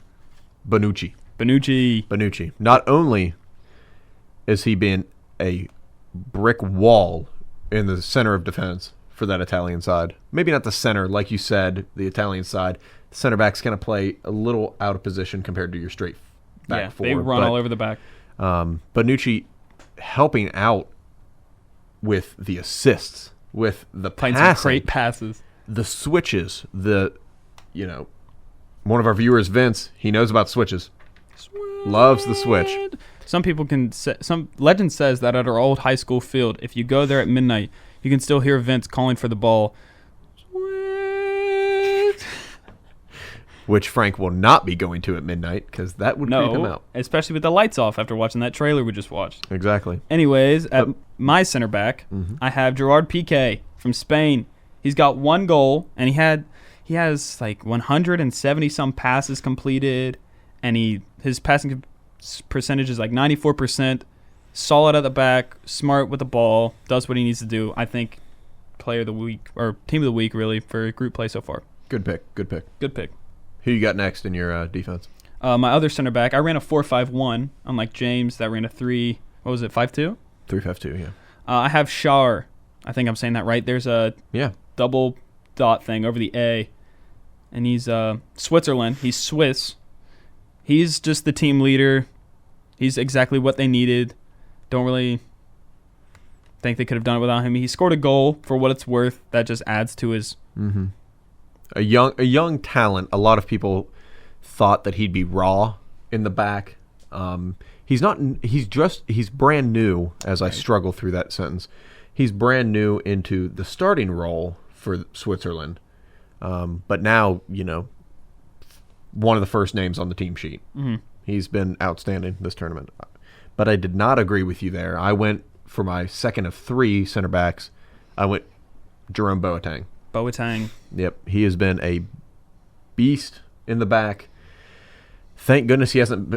[SPEAKER 2] Bonucci.
[SPEAKER 1] Bonucci.
[SPEAKER 2] Not only is he been a brick wall in the center of defense for that Italian side. Maybe not the center, like you said, the Italian side. The center back's going to play a little out of position compared to your straight back forward.
[SPEAKER 1] They run all over the back.
[SPEAKER 2] Bonucci helping out with the assists, with the
[SPEAKER 1] Playing some
[SPEAKER 2] passing,
[SPEAKER 1] great passes.
[SPEAKER 2] the switches, one of our viewers, Vince, he knows about switches. Loves the switch.
[SPEAKER 1] Some people can say, some legend says that at our old high school field, if you go there at midnight, you can still hear Vince calling for the ball. Switch.
[SPEAKER 2] Which Frank will not be going to at midnight because that would creep him
[SPEAKER 1] No,
[SPEAKER 2] out.
[SPEAKER 1] especially with the lights off after watching that trailer we just watched.
[SPEAKER 2] Exactly.
[SPEAKER 1] Anyways, at my center back, I have Gerard Piqué from Spain. He's got 1 goal, and he has like 170 some passes completed, and his passing percentage is like 94%. Solid at the back, smart with the ball, does what he needs to do. I think player of the week or team of the week really for group play so far.
[SPEAKER 2] Good pick.
[SPEAKER 1] Good pick.
[SPEAKER 2] Who you got next in your defense?
[SPEAKER 1] My other center back, I ran a 4-5-1, unlike James that ran a 3. What was it? 5-2.
[SPEAKER 2] 3-5-2. Yeah.
[SPEAKER 1] I have Schar. I think I'm saying that right. There's a double dot thing over the A, and he's Switzerland. He's Swiss. He's just the team leader. He's exactly what they needed. Don't really think they could have done it without him. He scored a goal for what it's worth. That just adds to his.
[SPEAKER 2] A young talent. A lot of people thought that he'd be raw in the back. He's not. He's brand new. As I struggle through that sentence, he's brand new into the starting role for Switzerland. But now, one of the first names on the team sheet. He's been outstanding this tournament. But I did not agree with you there. I went for my second of 3 center backs. I went Jerome Boateng. Yep, he has been a beast in the back. Thank goodness he hasn't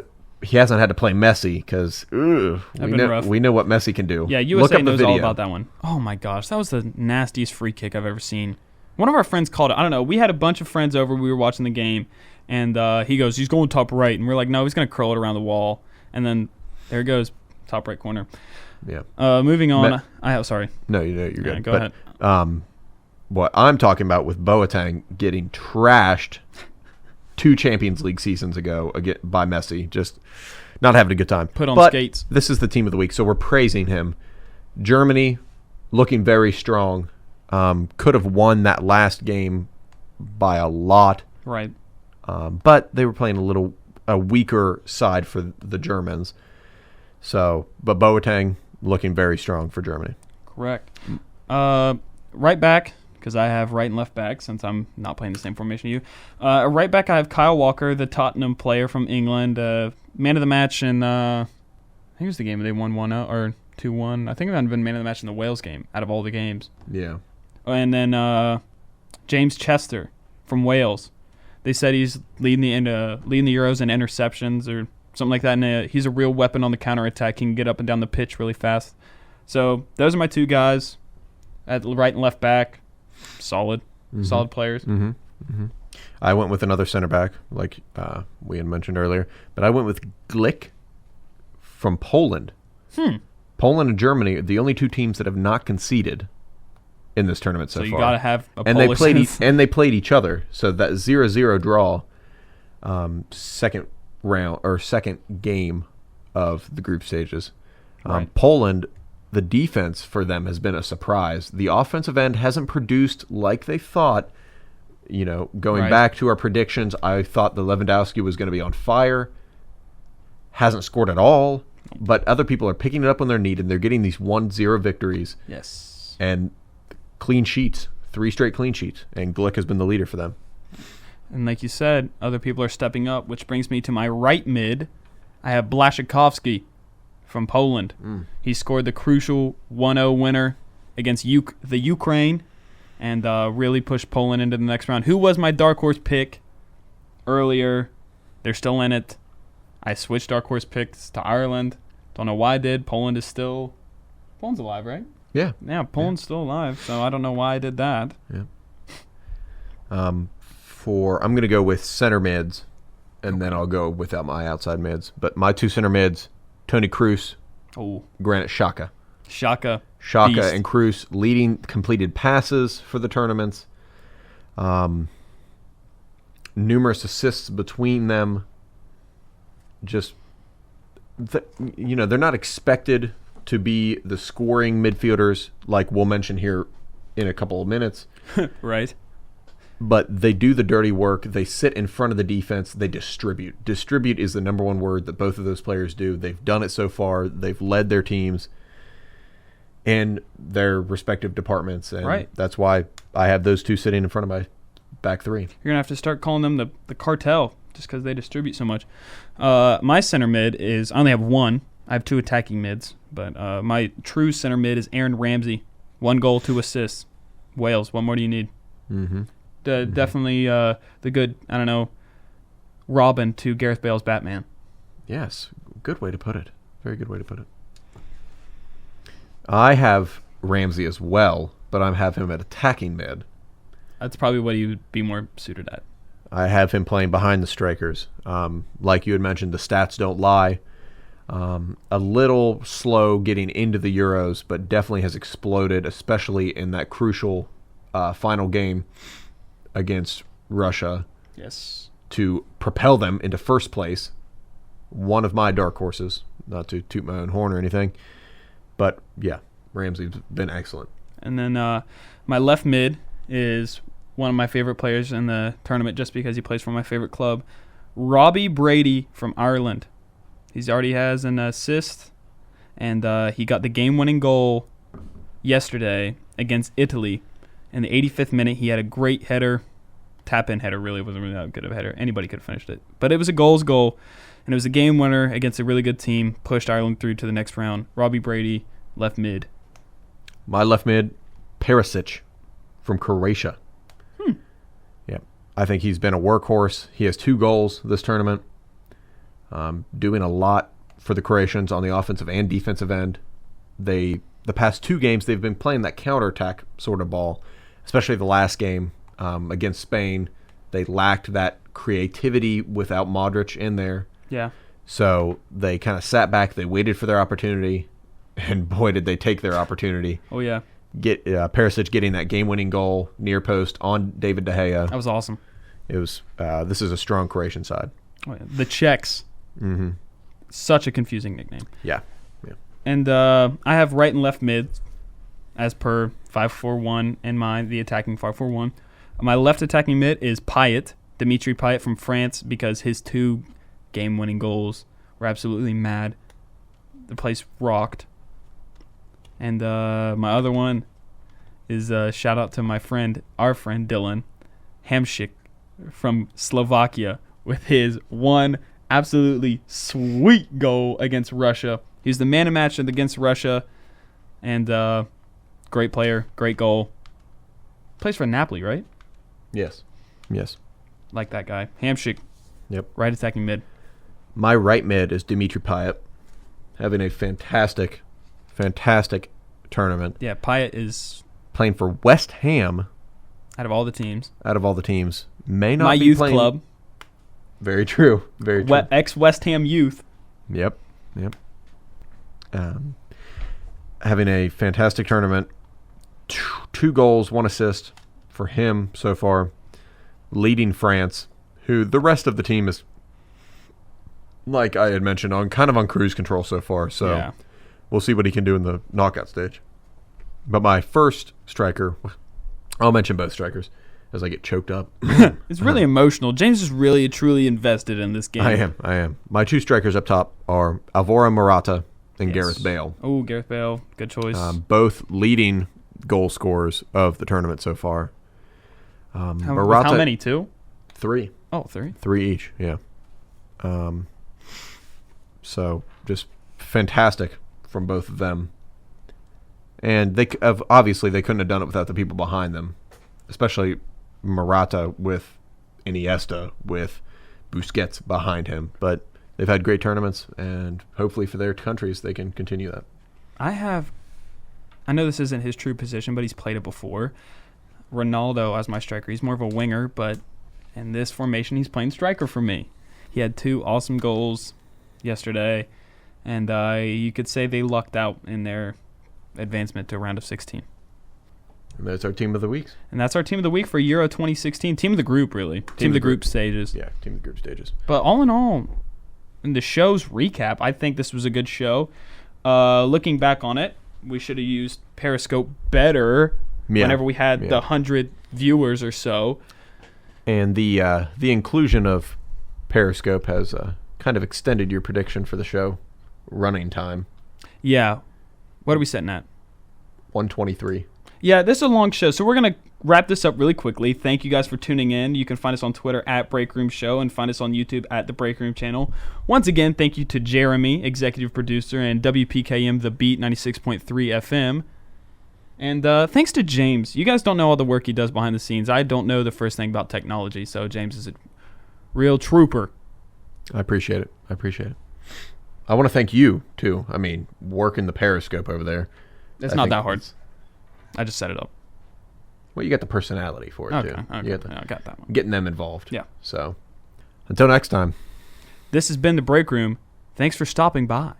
[SPEAKER 2] had to play Messi because we know what Messi can do.
[SPEAKER 1] Yeah,
[SPEAKER 2] Look
[SPEAKER 1] USA
[SPEAKER 2] up the
[SPEAKER 1] knows all
[SPEAKER 2] video.
[SPEAKER 1] about that one. Oh my gosh, that was the nastiest free kick I've ever seen. One of our friends called it. I don't know. We had a bunch of friends over. We were watching the game, and he goes, "He's going top right," and we're like, "No, he's going to curl it around the wall." And then there it goes, top right corner.
[SPEAKER 2] Yeah.
[SPEAKER 1] Moving on. Sorry.
[SPEAKER 2] No, you're good.
[SPEAKER 1] Yeah, go ahead.
[SPEAKER 2] What I'm talking about with Boateng getting trashed 2 Champions League seasons ago by Messi, just not having a good time.
[SPEAKER 1] Put on
[SPEAKER 2] But
[SPEAKER 1] skates.
[SPEAKER 2] This is the team of the week, so we're praising him. Germany looking very strong. Could have won that last game by a lot.
[SPEAKER 1] Right.
[SPEAKER 2] But they were playing a weaker side for the Germans. But Boateng looking very strong for Germany.
[SPEAKER 1] Correct. Right back because I have right and left back since I'm not playing the same formation you. Right back, I have Kyle Walker, the Tottenham player from England, man of the match in, I think it was the game they won 1-0 or 2-1. I think I've been man of the match in the Wales game out of all the games.
[SPEAKER 2] Yeah.
[SPEAKER 1] And then James Chester from Wales. They said he's leading the Euros in interceptions or something like that. And he's a real weapon on the counterattack. He can get up and down the pitch really fast. So those are my two guys at right and left back. Solid players.
[SPEAKER 2] Mm-hmm. Mm-hmm. I went with another center back, like we had mentioned earlier, but I went with Glick from Poland. Poland and Germany are the only two teams that have not conceded in this tournament so far.
[SPEAKER 1] So you got to have a
[SPEAKER 2] and
[SPEAKER 1] Polish
[SPEAKER 2] they played each other. So that 0-0 draw, second round or second game of the group stages.
[SPEAKER 1] Right.
[SPEAKER 2] Poland, the defense for them has been a surprise. The offensive end hasn't produced like they thought. You know, going back to our predictions, I thought the Lewandowski was going to be on fire. Hasn't scored at all, but other people are picking it up when they're needed. They're getting these 1-0 victories.
[SPEAKER 1] Yes.
[SPEAKER 2] And clean sheets, 3 straight clean sheets, and Glick has been the leader for them.
[SPEAKER 1] And like you said, other people are stepping up, which brings me to my right mid. I have Blaszczykowski from Poland. He scored the crucial 1-0 winner against the Ukraine and really pushed Poland into the next round. Who was my dark horse pick earlier? They're still in it. I switched dark horse picks to Ireland. Don't know why I did. Poland's alive, right?
[SPEAKER 2] Yeah.
[SPEAKER 1] Yeah, Poland's still alive, so I don't know why I did that.
[SPEAKER 2] Yeah. I'm going to go with center mids, and then I'll go without my outside mids. But my two center mids, Toni Kroos, Granit Xhaka.
[SPEAKER 1] Xhaka
[SPEAKER 2] Beast. And Kroos leading completed passes for the tournaments. Numerous assists between them. Just, they're not expected to be the scoring midfielders like we'll mention here in a couple of minutes.
[SPEAKER 1] Right.
[SPEAKER 2] But they do the dirty work. They sit in front of the defense. They distribute. Distribute is the number one word that both of those players do. They've done it so far. They've led their teams in their respective departments. And that's why I have those two sitting in front of my back three.
[SPEAKER 1] You're going to have to start calling them the cartel just because they distribute so much. My center mid is, I only have one. I have two attacking mids. But my true center mid is Aaron Ramsey. 1 goal, 2 assists. Wales, what more do you need?
[SPEAKER 2] Mm-hmm.
[SPEAKER 1] Definitely the good, Robin to Gareth Bale's Batman.
[SPEAKER 2] Yes, good way to put it. Very good way to put it. I have Ramsey as well, but I have him at attacking mid.
[SPEAKER 1] That's probably what he would be more suited at.
[SPEAKER 2] I have him playing behind the strikers. Like you had mentioned, the stats don't lie. A little slow getting into the Euros, but definitely has exploded, especially in that crucial final game against Russia.
[SPEAKER 1] Yes.
[SPEAKER 2] To propel them into first place. One of my dark horses, not to toot my own horn or anything. But, yeah, Ramsey's been excellent.
[SPEAKER 1] And then my left mid is one of my favorite players in the tournament just because he plays for my favorite club, Robbie Brady from Ireland. He already has an assist, and he got the game-winning goal yesterday against Italy. In the 85th minute, he had a great header. Tap-in header, really. It wasn't really that good of a header. Anybody could have finished it. But it was a goal, and it was a game winner against a really good team. Pushed Ireland through to the next round. Robbie Brady, left mid.
[SPEAKER 2] My left mid, Perisic from Croatia. Yeah, I think he's been a workhorse. He has 2 goals this tournament. Doing a lot for the Croatians on the offensive and defensive end. The past 2 games, they've been playing that counterattack sort of ball, especially the last game against Spain. They lacked that creativity without Modric in there.
[SPEAKER 1] Yeah.
[SPEAKER 2] So they kind of sat back. They waited for their opportunity, and boy, did they take their opportunity.
[SPEAKER 1] Oh, yeah.
[SPEAKER 2] Get Perisic getting that game-winning goal near post on David De Gea.
[SPEAKER 1] That was awesome.
[SPEAKER 2] It was. This is a strong Croatian side.
[SPEAKER 1] Oh, yeah. The Czechs.
[SPEAKER 2] Mm-hmm.
[SPEAKER 1] Such a confusing nickname.
[SPEAKER 2] Yeah.
[SPEAKER 1] And I have right and left mids as per 5-4-1 and the attacking 5-4-1. My left attacking mid is Payet, Dimitri Payet from France, because his 2 game-winning goals were absolutely mad. The place rocked. And my other one is shout out to our friend Dylan Hamšík from Slovakia with his one absolutely sweet goal against Russia. He's the man of match against Russia, and great player, great goal. Plays for Napoli, right?
[SPEAKER 2] Yes.
[SPEAKER 1] Like that guy. Hamšík,
[SPEAKER 2] Yep.
[SPEAKER 1] right attacking mid.
[SPEAKER 2] My right mid is Dimitri Payet, having a fantastic tournament.
[SPEAKER 1] Yeah, Payet is,
[SPEAKER 2] Playing for West Ham
[SPEAKER 1] out of all the teams,
[SPEAKER 2] may not
[SPEAKER 1] my
[SPEAKER 2] be
[SPEAKER 1] youth
[SPEAKER 2] playing.
[SPEAKER 1] club,
[SPEAKER 2] Very true.
[SPEAKER 1] ex-West Ham youth.
[SPEAKER 2] Yep. Having a fantastic tournament. 2 goals, 1 assist for him so far. Leading France, who the rest of the team is, like I had mentioned, on cruise control so far. So
[SPEAKER 1] Yeah.
[SPEAKER 2] we'll see what he can do in the knockout stage. But my first striker, I'll mention both strikers as I get choked up.
[SPEAKER 1] It's really emotional. James is really truly invested in this game.
[SPEAKER 2] I am. My 2 strikers up top are Alvaro Morata and
[SPEAKER 1] Yes.
[SPEAKER 2] Gareth Bale.
[SPEAKER 1] Oh, Gareth Bale, good choice.
[SPEAKER 2] Both leading goal scorers of the tournament so far.
[SPEAKER 1] How many? 2?
[SPEAKER 2] 3.
[SPEAKER 1] Oh, 3.
[SPEAKER 2] 3 each, yeah. So just fantastic from both of them. And obviously they couldn't have done it without the people behind them, especially Morata with Iniesta, with Busquets behind him. But they've had great tournaments, and hopefully for their countries they can continue that.
[SPEAKER 1] I know this isn't his true position, but he's played it before. Ronaldo as my striker. He's more of a winger, but in this formation, he's playing striker for me. He had 2 awesome goals yesterday, and you could say they lucked out in their advancement to a round of 16.
[SPEAKER 2] And that's our team of the week.
[SPEAKER 1] And that's our team of the week for Euro 2016. Team of the group, really. Team of the group stages.
[SPEAKER 2] Yeah, team of the group stages.
[SPEAKER 1] But all in all, in the show's recap, I think this was a good show. Looking back on it, we should have used Periscope better whenever we had the 100 viewers or so.
[SPEAKER 2] And the inclusion of Periscope has kind of extended your prediction for the show running time.
[SPEAKER 1] Yeah. What are we setting at?
[SPEAKER 2] 123.
[SPEAKER 1] Yeah, this is a long show, so we're going to wrap this up really quickly. Thank you guys for tuning in. You can find us on Twitter at Breakroom Show and find us on YouTube at The Breakroom Channel. Once again, thank you to Jeremy, executive producer, and WPKM, the Beat 96.3 FM. And thanks to James. You guys don't know all the work he does behind the scenes. I don't know the first thing about technology, so James is a real trooper.
[SPEAKER 2] I appreciate it. I want to thank you, too. I mean, working the Periscope over there.
[SPEAKER 1] It's not that hard. I just set it up.
[SPEAKER 2] Well, you got the personality for it, too.
[SPEAKER 1] Okay.
[SPEAKER 2] You
[SPEAKER 1] I got that one.
[SPEAKER 2] Getting them involved.
[SPEAKER 1] Yeah.
[SPEAKER 2] So, until next time.
[SPEAKER 1] This has been The Break Room. Thanks for stopping by.